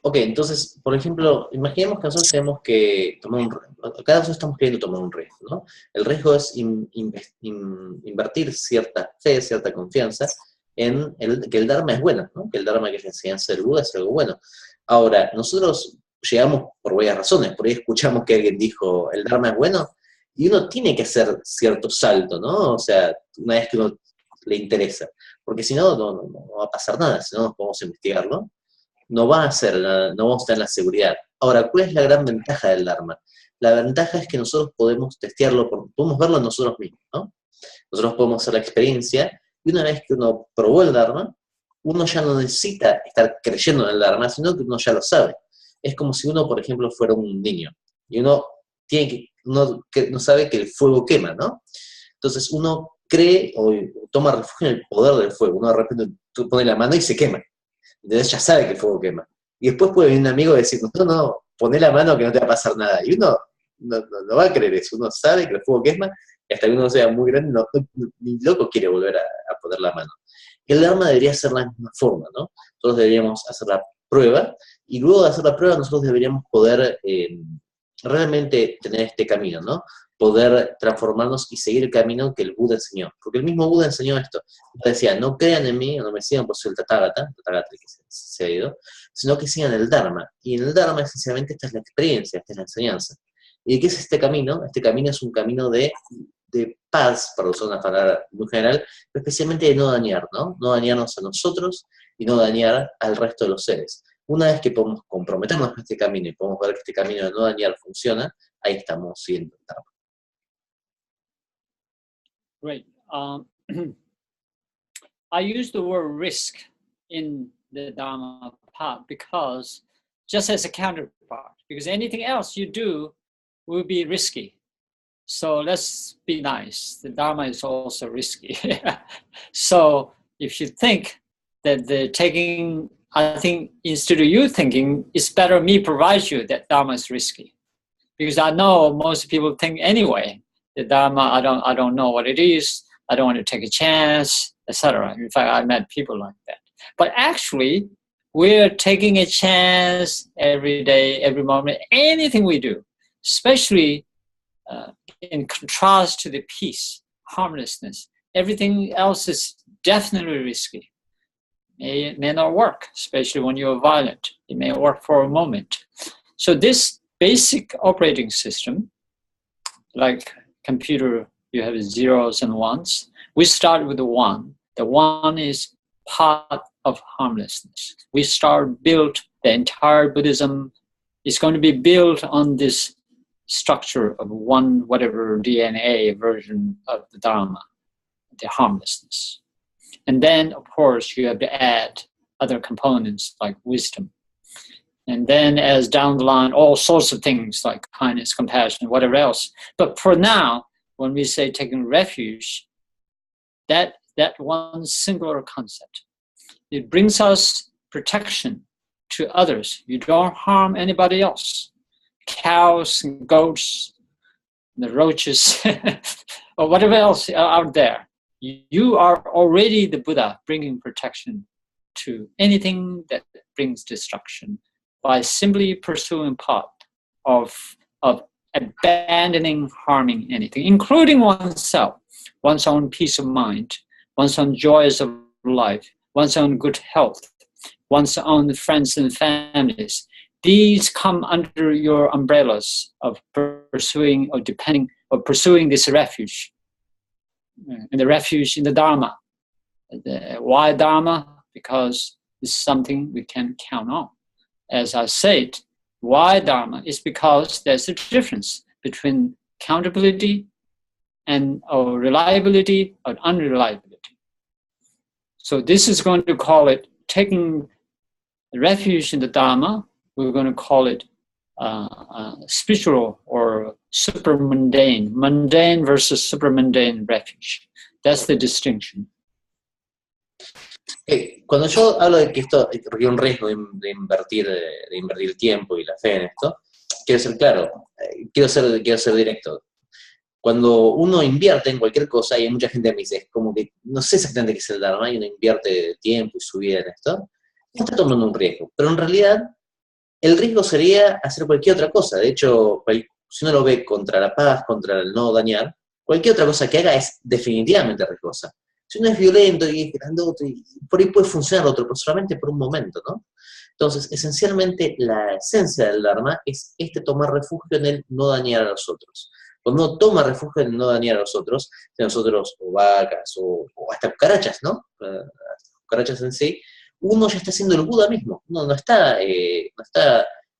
Ok, entonces, por ejemplo, imaginemos que nosotros tenemos que tomar un riesgo. Cada vez estamos queriendo tomar un riesgo, ¿no? El riesgo es invertir cierta fe, cierta confianza en que el Dharma es bueno, ¿no? Que el Dharma, que es la enseñanza del Buda, es algo bueno. Ahora, nosotros llegamos por varias razones. Por ahí escuchamos que alguien dijo, el Dharma es bueno, y uno tiene que hacer cierto salto, ¿no? O sea, una vez que uno le interesa. Porque si no, no va a pasar nada, si no nos podemos investigarlo. No va a ser, no vamos a tener la seguridad. Ahora, ¿cuál es la gran ventaja del Dharma? La ventaja es que nosotros podemos testearlo, podemos verlo nosotros mismos, ¿no? Nosotros podemos hacer la experiencia, y una vez que uno probó el Dharma, uno ya no necesita estar creyendo en el Dharma, sino que uno ya lo sabe. Es como si uno, por ejemplo, fuera un niño, y uno no sabe que el fuego quema, ¿no? Entonces uno cree o toma refugio en el poder del fuego. Uno de repente pone la mano y se quema. Entonces ya sabe que el fuego quema. Y después puede venir un amigo y decir, no, poné la mano que no te va a pasar nada. Y uno no va a creer eso. Uno sabe que el fuego quema, y hasta que uno sea muy grande, ni loco quiere volver a poner la mano. El Dharma debería ser la misma forma, ¿no? Nosotros deberíamos hacer la prueba, y luego de hacer la prueba nosotros deberíamos poder realmente tener este camino, ¿no? Poder transformarnos y seguir el camino que el Buda enseñó. Porque el mismo Buda enseñó esto. Decía, no crean en mí, o no me sigan por ser el Tathagata el que se ha ido, sino que sigan el Dharma. Y en el Dharma, esencialmente, esta es la experiencia, esta es la enseñanza. ¿Y de qué es este camino? Este camino es un camino de paz, para usar una palabra muy general, pero especialmente de no dañar, ¿no? No dañarnos a nosotros y no dañar al resto de los seres. Una vez que podemos comprometernos con este camino y podemos ver que este camino de no dañar funciona, ahí estamos siguiendo el Dharma. Great. I use the word risk in the Dharma path because just as a counterpart, because anything else you do will be risky. So let's be nice. The Dharma is also risky. So if you think that I think instead of you thinking, it's better me provide you that Dharma is risky. Because I know most people think anyway, the Dharma, I don't know what it is, I don't want to take a chance, etc. In fact, I met people like that. But actually, we're taking a chance every day, every moment, anything we do, especially in contrast to the peace, harmlessness. Everything else is definitely risky. It may not work, especially when you're violent. It may work for a moment. So this basic operating system, like computer, you have zeros and ones. We start with the one. The one is part of harmlessness. We build the entire Buddhism. It's going to be built on this structure of one, whatever DNA version of the Dharma, the harmlessness. And then, of course, you have to add other components like wisdom. And then as down the line, all sorts of things like kindness, compassion, whatever else. But for now, when we say taking refuge, that one singular concept, it brings us protection to others. You don't harm anybody else. Cows and goats, the roaches, or whatever else are out there. You are already the Buddha bringing protection to anything that brings destruction by simply pursuing path of abandoning harming anything, including oneself, one's own peace of mind, one's own joys of life, one's own good health, one's own friends and families. These come under your umbrellas of pursuing this refuge. And the refuge in the Dharma. Why Dharma? Because it's something we can count on. As I said, why Dharma is because there's a difference between accountability or reliability or unreliability. So this is going to call it taking refuge in the Dharma, we're going to call it spiritual or supramundane, mundane versus supramundane refuge. That's the distinction. Cuando yo hablo de que esto requiere un riesgo de invertir tiempo y la fe en esto, quiero ser claro, quiero ser directo. Cuando uno invierte en cualquier cosa, y hay mucha gente que me dice, es como que no sé exactamente qué es el Dharma, y uno invierte tiempo y su vida en esto, está tomando un riesgo. Pero en realidad, el riesgo sería hacer cualquier otra cosa. De hecho, si uno lo ve contra la paz, contra el no dañar, cualquier otra cosa que haga es definitivamente riesgosa. Si uno es violento y es grandote, por ahí puede funcionar otro, pero solamente por un momento, ¿no? Entonces, esencialmente, la esencia del Dharma es tomar refugio en el no dañar a los otros. Cuando uno toma refugio en no dañar a los otros, de nosotros, o vacas, o hasta cucarachas, ¿no? Cucarachas en sí, uno ya está siendo el Buda mismo. Uno no está en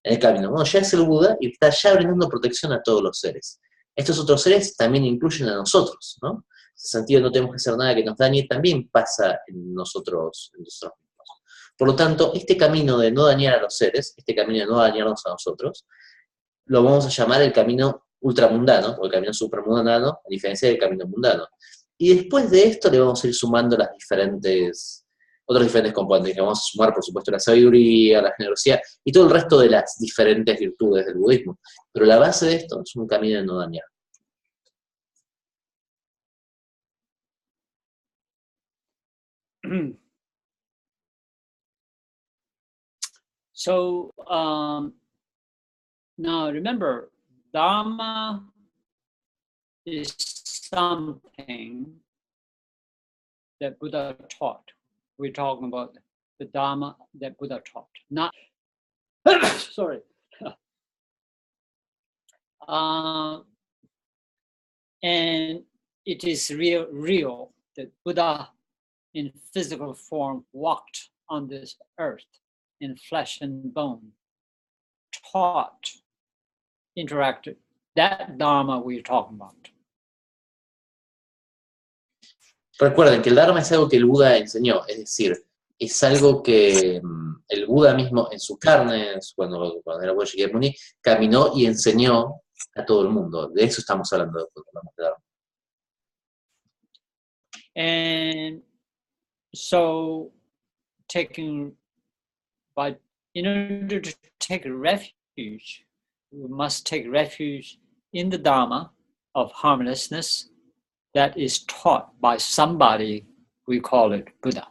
el camino. Uno ya es el Buda y está ya brindando protección a todos los seres. Estos otros seres también incluyen a nosotros, ¿no? En ese sentido, no tenemos que hacer nada que nos dañe, también pasa en nosotros mismos. Por lo tanto, este camino de no dañar a los seres, este camino de no dañarnos a nosotros, lo vamos a llamar el camino ultramundano, o el camino supramundano, a diferencia del camino mundano. Y después de esto le vamos a ir sumando otros diferentes componentes, que vamos a sumar, por supuesto, la sabiduría, la generosidad, y todo el resto de las diferentes virtudes del budismo. Pero la base de esto es un camino de no dañar. So, now remember, Dharma is something that Buddha taught. We're talking about the Dharma that Buddha taught, not, sorry. And it is real that Buddha in physical form walked on this earth in flesh and bone, taught, interacted. That Dharma we're talking about. Recuerden que el Dharma es algo que el Buda enseñó, es decir, es algo que el Buda mismo en sus carnes, cuando era Buda Shakyamuni, caminó y enseñó a todo el mundo. De eso estamos hablando cuando hablamos de Dharma. And so, in order to take refuge, we must take refuge in the Dharma of harmlessness that is taught by somebody, we call it Buddha.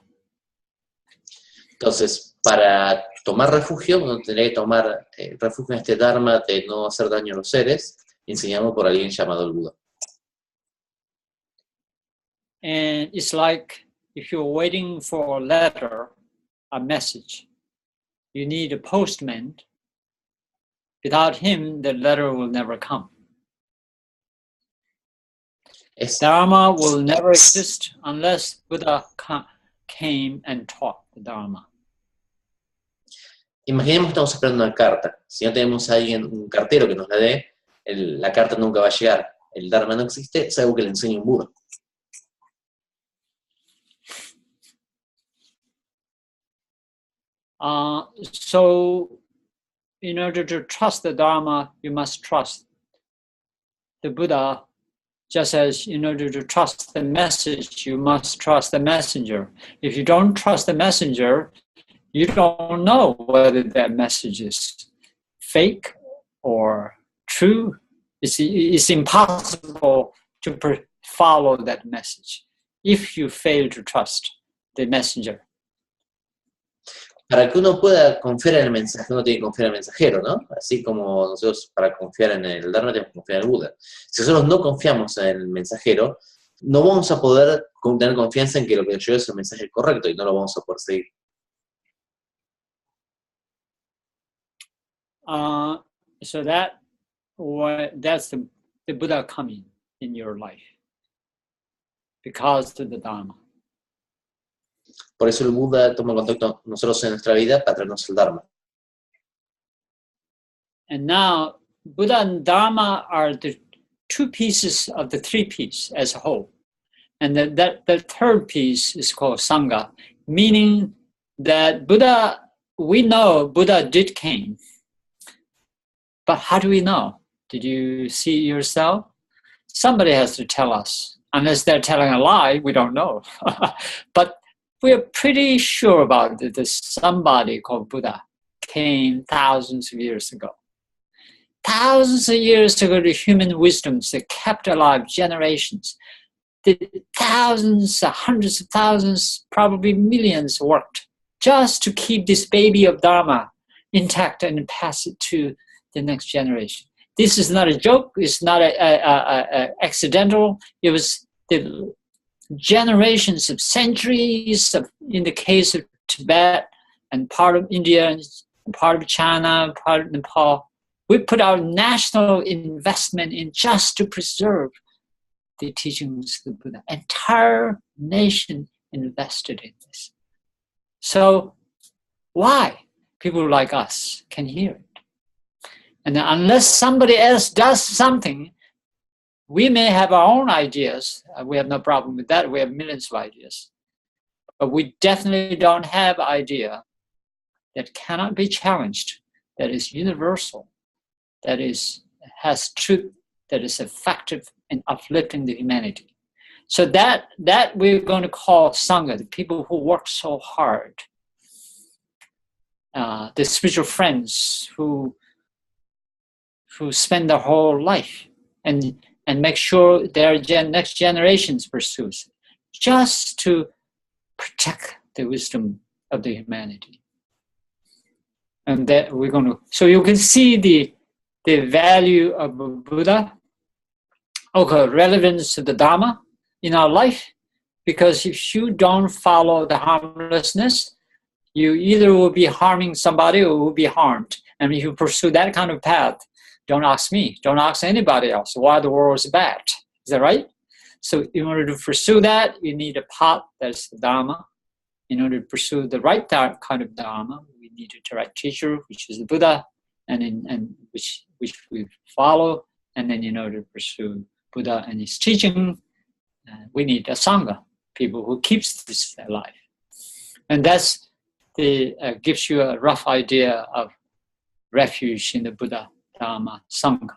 Entonces, para tomar refugio, uno tendría que tomar refugio en este Dharma de no hacer daño a los seres, enseñado por alguien llamado el Buda. And it's like if you're waiting for a letter, a message, you need a postman. Without him, the letter will never come. Dharma will never exist unless Buddha came and taught the Dharma. Imaginemos que estamos esperando una carta. Si no tenemos a alguien, un cartero que nos la dé, la carta nunca va a llegar. El Dharma no existe, es algo que le enseña un Buda. So, in order to trust the Dharma, you must trust the Buddha. Just as in order to trust the message, you must trust the messenger. If you don't trust the messenger, you don't know whether that message is fake or true. It's impossible to follow that message if you fail to trust the messenger. Para que uno pueda confiar en el mensaje, uno tiene que confiar en el mensajero, ¿no? Así como nosotros para confiar en el Dharma tenemos que confiar en el Buda. Si nosotros no confiamos en el mensajero, no vamos a poder tener confianza en que lo que llegó es el mensaje correcto y no lo vamos a poder seguir. So that's the Buddha coming in your life because of the Dharma. Por eso el Buda toma contacto con nosotros en nuestra vida para traernos el Dharma. And now, Buddha and Dharma are the two pieces of the three pieces as a whole. And the third piece is called Sangha, meaning that Buddha we know Buddha did came, but how do we know? Did you see yourself? Somebody has to tell us. Unless they're telling a lie, we don't know. But we're pretty sure about it. There's somebody called Buddha came thousands of years ago. Thousands of years ago, the human wisdoms that kept alive generations. The thousands, hundreds of thousands, probably millions worked just to keep this baby of Dharma intact and pass it to the next generation. This is not a joke. It's not a accidental. It was the generations of centuries of, in the case of Tibet and part of India and part of China, part of Nepal. We put our national investment in just to preserve the teachings of the Buddha. Entire nation invested in this. So why people like us can hear it? And unless somebody else does something, we may have our own ideas. We have no problem with that. We have millions of ideas. But we definitely don't have an idea that cannot be challenged, that is universal, that has truth, that is effective in uplifting the humanity. So that we're going to call Sangha, the people who work so hard, the spiritual friends who spend their whole life and make sure their next generations pursues it, just to protect the wisdom of the humanity. And that we're going to, so you can see the value of Buddha, okay, relevance to the Dharma in our life, because if you don't follow the harmlessness, you either will be harming somebody or will be harmed. And if you pursue that kind of path, don't ask me, don't ask anybody else why the world is bad. Is that right? So in order to pursue that, you need a path that's the Dharma. In order to pursue the right kind of Dharma, we need a direct teacher, which is the Buddha, and which we follow. And then in order to pursue Buddha and his teaching, we need a Sangha, people who keeps this alive. And that's gives you a rough idea of refuge in the Buddha, Dharma, Sangha.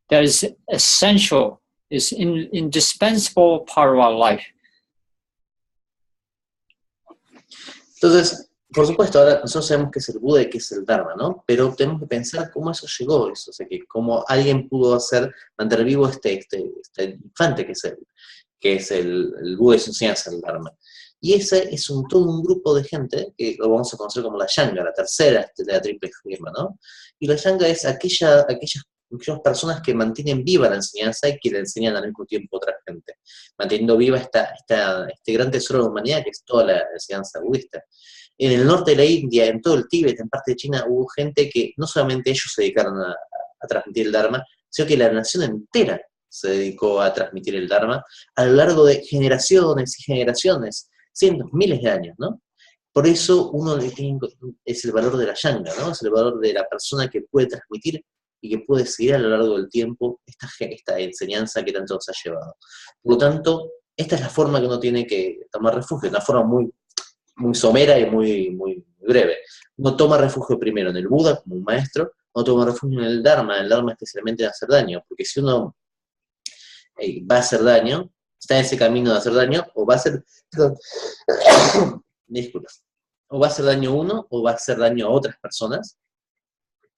That is essential, is indispensable part of our life. Entonces, por supuesto, ahora nosotros sabemos qué es el Buda y qué es el Dharma, ¿no? Pero tenemos que pensar cómo eso llegó, eso, o sea, que cómo alguien pudo mantener vivo este infante que es el Buda y su enseñanza, el Dharma. Y ese es todo un grupo de gente que lo vamos a conocer como la Sangha, la tercera de la triple gema, ¿no? Y la Sangha es aquellas personas que mantienen viva la enseñanza y que le enseñan al mismo tiempo a otra gente, manteniendo viva este gran tesoro de la humanidad que es toda la enseñanza budista. En el norte de la India, en todo el Tíbet, en parte de China, hubo gente que no solamente ellos se dedicaron a transmitir el Dharma, sino que la nación entera se dedicó a transmitir el Dharma a lo largo de generaciones y generaciones, cientos, miles de años, ¿no? Por eso es el valor de la Sangha, ¿no? Es el valor de la persona que puede transmitir y que puede seguir a lo largo del tiempo esta enseñanza que tanto nos ha llevado. Por lo tanto, esta es la forma que uno tiene que tomar refugio, una forma muy, muy somera y muy, muy breve. Uno toma refugio primero en el Buda como un maestro, uno toma refugio en el Dharma especialmente de hacer daño, porque si uno va a hacer daño, está en ese camino de hacer daño, o va a hacer, disculpa, o va a hacer daño a uno, o va a hacer daño a otras personas,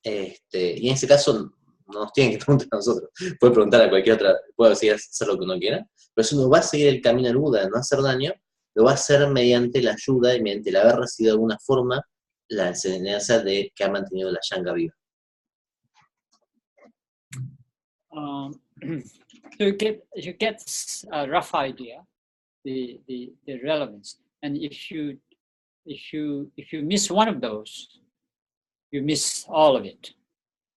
y en ese caso no nos tienen que preguntar a nosotros, puede preguntar a cualquier otra, puede hacer lo que uno quiera, pero si uno va a seguir el camino del Buda de no hacer daño, lo va a hacer mediante la ayuda y mediante el haber recibido de alguna forma la enseñanza que ha mantenido la Sangha viva. So you get a rough idea, the relevance, and if you miss one of those, you miss all of it.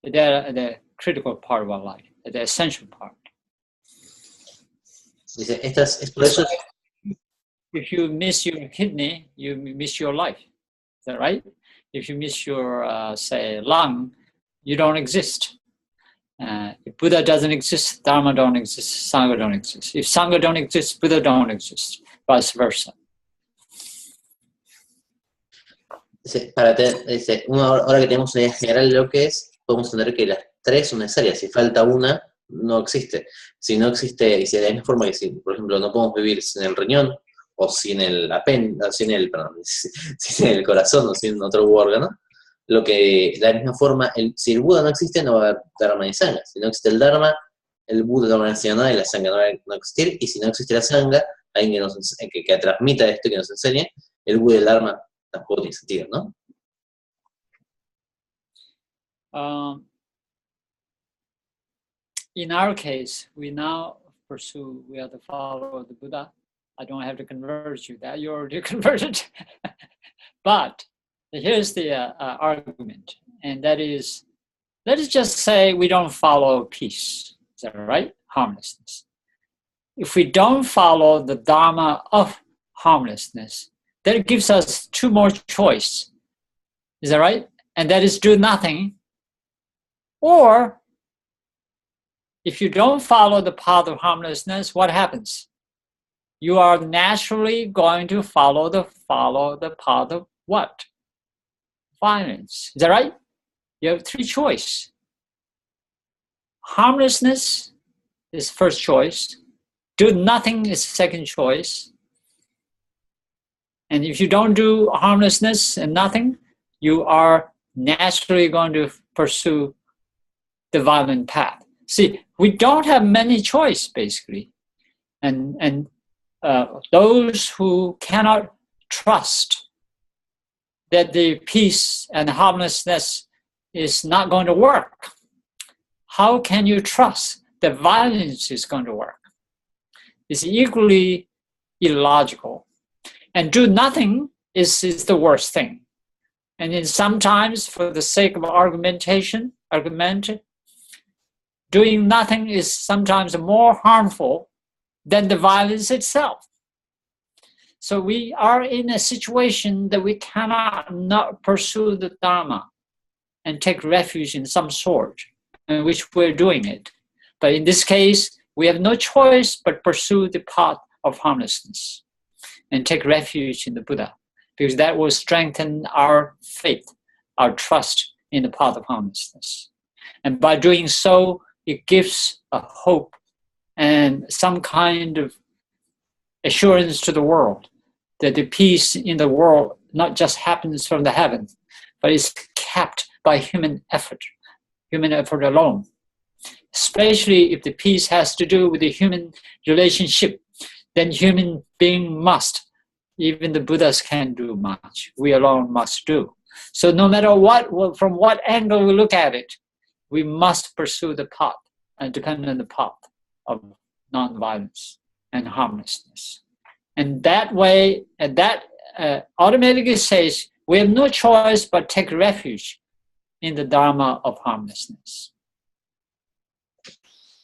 They're the critical part of our life, the essential part. Dice, es por eso. If you miss your kidney, you miss your life. Is that right? If you miss your, say, lung, you don't exist. If Buddha doesn't exist, Dharma don't exist, Sangha don't exist. If Sangha don't exist, Buddha don't exist, vice versa. Ahora que tenemos una idea general de lo que es, podemos entender que las tres son necesarias. Si falta una, no existe. Si no existe, y si de la misma forma que si, por ejemplo, no podemos vivir sin el riñón, o sin el sin el corazón, o sin otro órgano, de la misma forma, si el Buda no existe, no va a haber Dharma ni Sangha. Si no existe el Dharma, el Buda no va a enseñar nada y la Sangha no va a existir. Y si no existe la Sangha, alguien que transmita esto, que nos enseñe, el Buda y el Dharma tampoco tiene sentido, ¿no? In our case, we have to follow the Buddha. I don't have to convert you, that you're already converted. But here's the argument, and that is, let us just say we don't follow peace. Is that right? Harmlessness. If we don't follow the Dharma of harmlessness, then it gives us two more choice. Is that right? And that is do nothing. Or if you don't follow the path of harmlessness, what happens? You are naturally going to follow the path of what? Violence. Is that right? You have three choices. Harmlessness is first choice. Do nothing is second choice. And if you don't do harmlessness and nothing, you are naturally going to pursue the violent path. See, we don't have many choice, basically. And those who cannot trust that the peace and harmlessness is not going to work, how can you trust that violence is going to work? It's equally illogical. And do nothing is the worst thing. And then sometimes, for the sake of doing nothing is sometimes more harmful than the violence itself. So we are in a situation that we cannot not pursue the Dharma and take refuge in some sort, in which we're doing it. But in this case, we have no choice but pursue the path of harmlessness and take refuge in the Buddha, because that will strengthen our faith, our trust in the path of harmlessness. And by doing so, it gives a hope and some kind of assurance to the world that the peace in the world not just happens from the heavens, but is kept by human effort alone. Especially if the peace has to do with the human relationship, then human being must. Even the Buddhas can't do much. We alone must do. So no matter what, from what angle we look at it, we must pursue the path and depend on the path of non-violence and harmlessness. And that way, automatically says we have no choice but take refuge in the Dharma of harmlessness.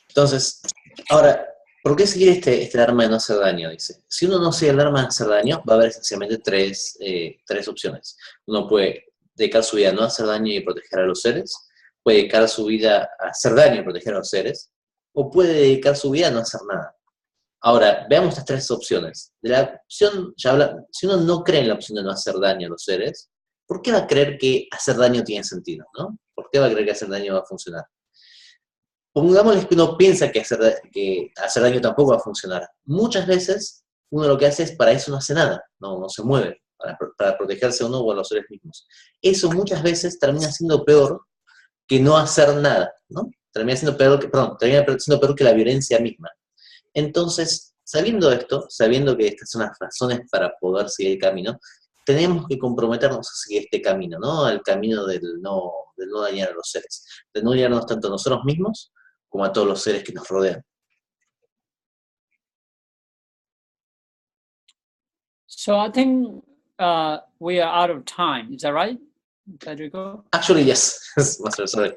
Entonces, ahora, ¿por qué seguir este Dharma de no hacer daño? Dice, si uno no sigue el Dharma de no hacer daño, va a haber esencialmente tres opciones. Uno puede dedicar su vida a no hacer daño y proteger a los seres, puede dedicar su vida a hacer daño y proteger a los seres, o puede dedicar su vida a no hacer nada. Ahora, veamos estas tres opciones. De la opción, si uno no cree en la opción de no hacer daño a los seres, ¿por qué va a creer que hacer daño tiene sentido, ¿no? ¿Por qué va a creer que hacer daño va a funcionar? Pongámosle que uno piensa que hacer daño tampoco va a funcionar. Muchas veces uno lo que hace es para eso no hace nada, no se mueve, para protegerse a uno o a los seres mismos. Eso muchas veces termina siendo peor que no hacer nada, ¿no? Termina siendo peor que la violencia misma. Entonces, sabiendo esto, sabiendo que estas son las razones para poder seguir el camino, tenemos que comprometernos a seguir este camino, ¿no? Al camino del no dañar a los seres, de no dañarnos tanto a nosotros mismos como a todos los seres que nos rodean. So I think we are out of time. Is that right, Federico? Actually, yes. Master, sorry.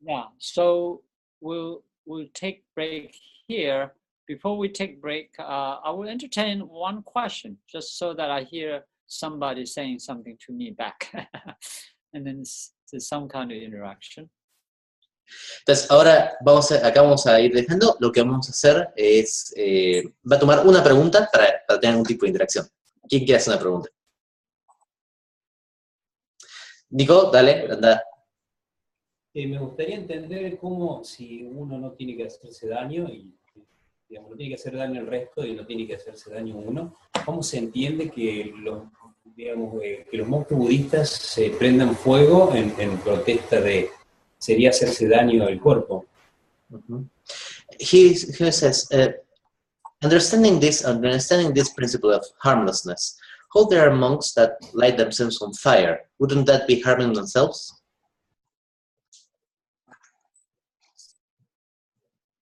Yeah. So we'll take break here. Before we take break, I will entertain one question, just so that I hear somebody saying something to me back, and then there's some kind of interaction. Entonces, ahora acá vamos a ir dejando. Lo que vamos a hacer es, va a tomar una pregunta para tener algún tipo de interacción. ¿Quién quiere hacer una pregunta? Nico, dale, anda. Me gustaría entender cómo, si uno no tiene que hacerse daño, y digamos, no tiene que hacer daño al resto y no tiene que hacerse daño a uno, ¿cómo se entiende que que los monjes budistas se prendan fuego en protesta de, sería hacerse daño al cuerpo? He says, understanding this principle of harmlessness, how there are monks that light themselves on fire, wouldn't that be harming themselves?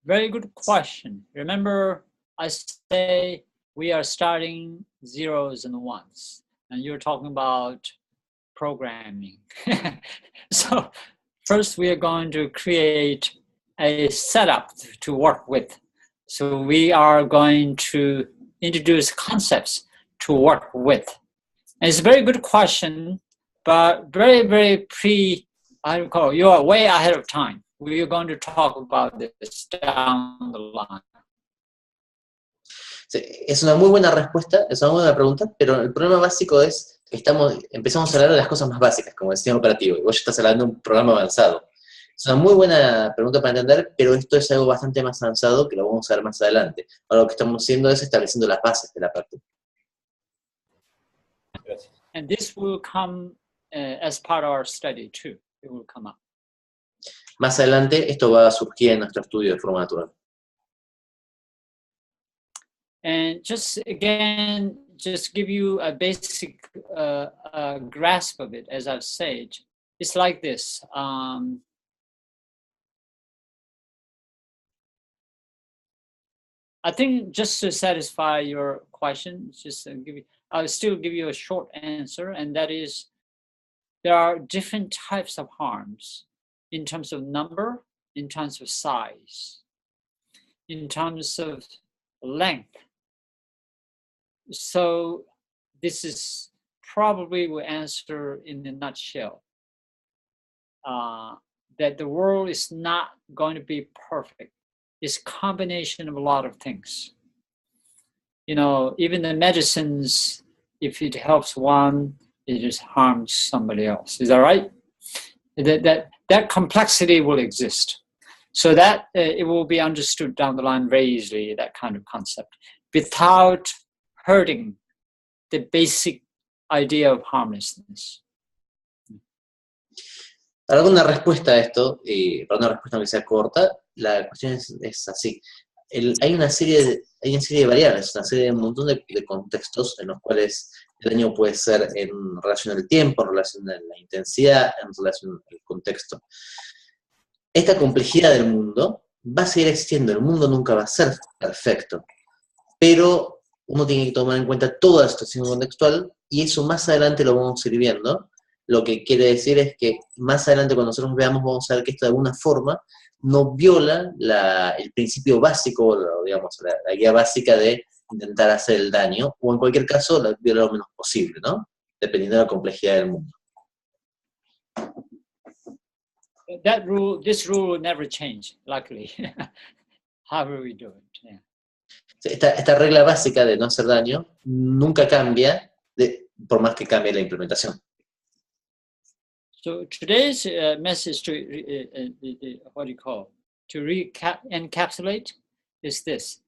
Very good question. Remember, I say we are starting zeros and ones, and you're talking about programming. So first we are going to create a setup to work with. So we are going to introduce concepts to work with. And it's a very good question, but very, very you are way ahead of time. We are going to talk about this down the line. Sí, es una muy buena respuesta, es una muy buena pregunta, pero el problema básico es que empezamos a hablar de las cosas más básicas, como el sistema operativo, y vos ya estás hablando de un programa avanzado. Es una muy buena pregunta para entender, pero esto es algo bastante más avanzado que lo vamos a ver más adelante. Ahora lo que estamos haciendo es estableciendo las bases de la práctica. Gracias. And this will come as part of our study too. It will come up. Más adelante esto va a surgir en nuestro estudio de forma natural. And just again, just give you a basic grasp of it, as I've said. It's like this. I think just to satisfy your question, I'll still give you a short answer, and that is, there are different types of harms in terms of number, in terms of size, in terms of length. So this is probably will answer in a nutshell that the world is not going to be perfect. It's a combination of a lot of things. You know, even the medicines, if it helps one, it just harms somebody else. Is that right? That complexity will exist. So that it will be understood down the line very easily, that kind of concept, without hurting the basic idea of harmlessness. Para dar una respuesta a esto, y para una respuesta que sea corta, la cuestión es así. Hay una serie de variables, un montón de contextos en los cuales el daño puede ser en relación al tiempo, en relación a la intensidad, en relación al contexto. Esta complejidad del mundo va a seguir existiendo, el mundo nunca va a ser perfecto, pero uno tiene que tomar en cuenta toda la situación contextual, y eso más adelante lo vamos a ir viendo. Lo que quiere decir es que más adelante, cuando nosotros veamos, vamos a ver que esto de alguna forma no viola el principio básico, digamos, la guía básica de intentar hacer el daño, o en cualquier caso, la viola lo menos posible, ¿no? Dependiendo de la complejidad del mundo. This rule will never change, luckily. However we do it. Yeah. Esta regla básica de no hacer daño nunca cambia, por más que cambie la implementación. So today's message to encapsulate is this: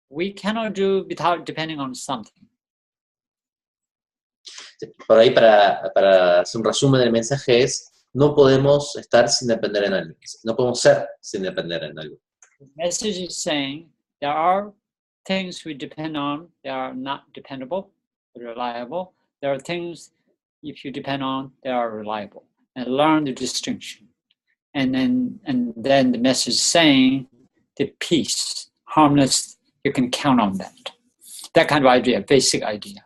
we cannot do without depending on something. Por ahí, para hacer un resumen del mensaje, es: no podemos estar sin depender en algo. No podemos ser sin depender en algo. The message is saying there are things we depend on, they are not dependable, reliable. There are things, if you depend on, they are reliable. And learn the distinction. And then the message is saying the peace, harmless, you can count on that. That kind of idea, basic idea.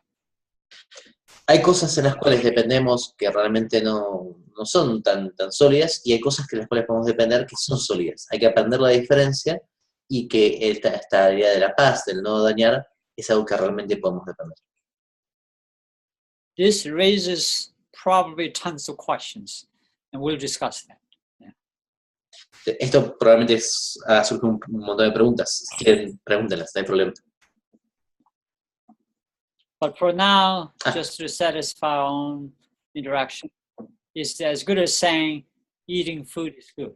Hay cosas en las cuales dependemos que realmente no son tan sólidas, y hay cosas que en las cuales podemos depender que son sólidas. Hay que aprender la diferencia, y que esta idea de la paz, del no dañar, es algo que realmente podemos depender. This raises probably tons of questions, and we'll discuss that. Yeah. Esto probablemente surge un montón de preguntas. Si quieren, pregúntenlas, no hay problema. But for now, just to satisfy our own interaction, is as good as saying eating food is good.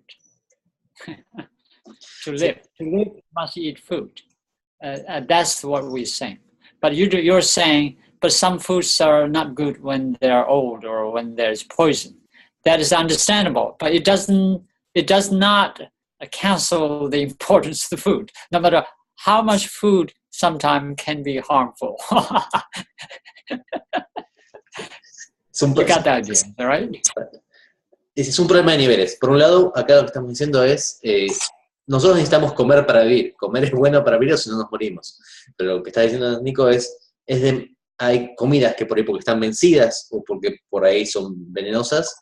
To live, you must eat food. That's what we're saying. But you're saying, but some foods are not good when they're old or when there's poison. That is understandable, but it does not cancel the importance of the food. No matter how much food sometimes can be harmful. You got the idea, right? Es un problema de niveles. Por un lado, acá lo que estamos diciendo es, nosotros necesitamos comer para vivir. Comer es bueno para vivir o si no nos morimos. Pero lo que está diciendo Nico hay comidas que por ahí porque están vencidas o porque por ahí son venenosas,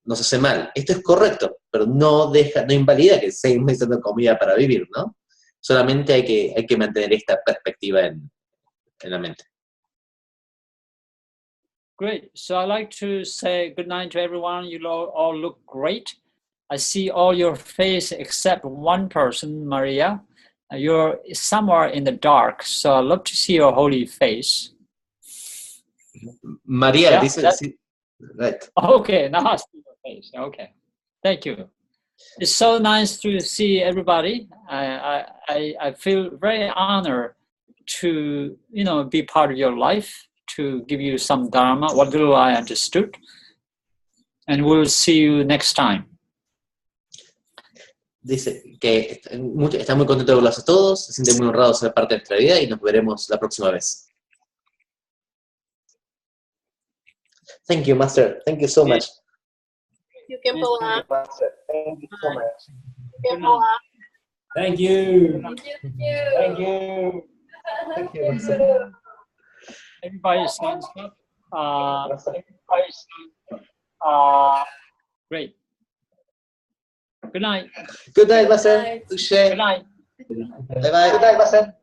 nos hace mal. Esto es correcto, pero no invalida que seguimos necesitando comida para vivir, ¿no? Solamente hay que mantener esta perspectiva en la mente. Great. So I'd like to say good night to everyone. You all look great. I see all your face except one person, Maria. You're somewhere in the dark, so I'd love to see your holy face. María, yeah, dice, sí. Right. Okay, now I see your face. Okay. Thank you. It's so nice to see everybody. I feel very honored to, be part of your life, to give you some Dharma, what little I understood. And we'll see you next time. Dice que está muy contento de verlos a todos, se siente muy honrado de ser parte de nuestra vida y nos veremos la próxima vez. Thank you, Master. Thank you so much. You can pull up. Thank you so much. You can pull up. Thank you. Thank you. Thank you. Thank you, Master. Everybody stands up. Great. Good night. Good night, Master. Good night. Bye-bye. Good night, Master.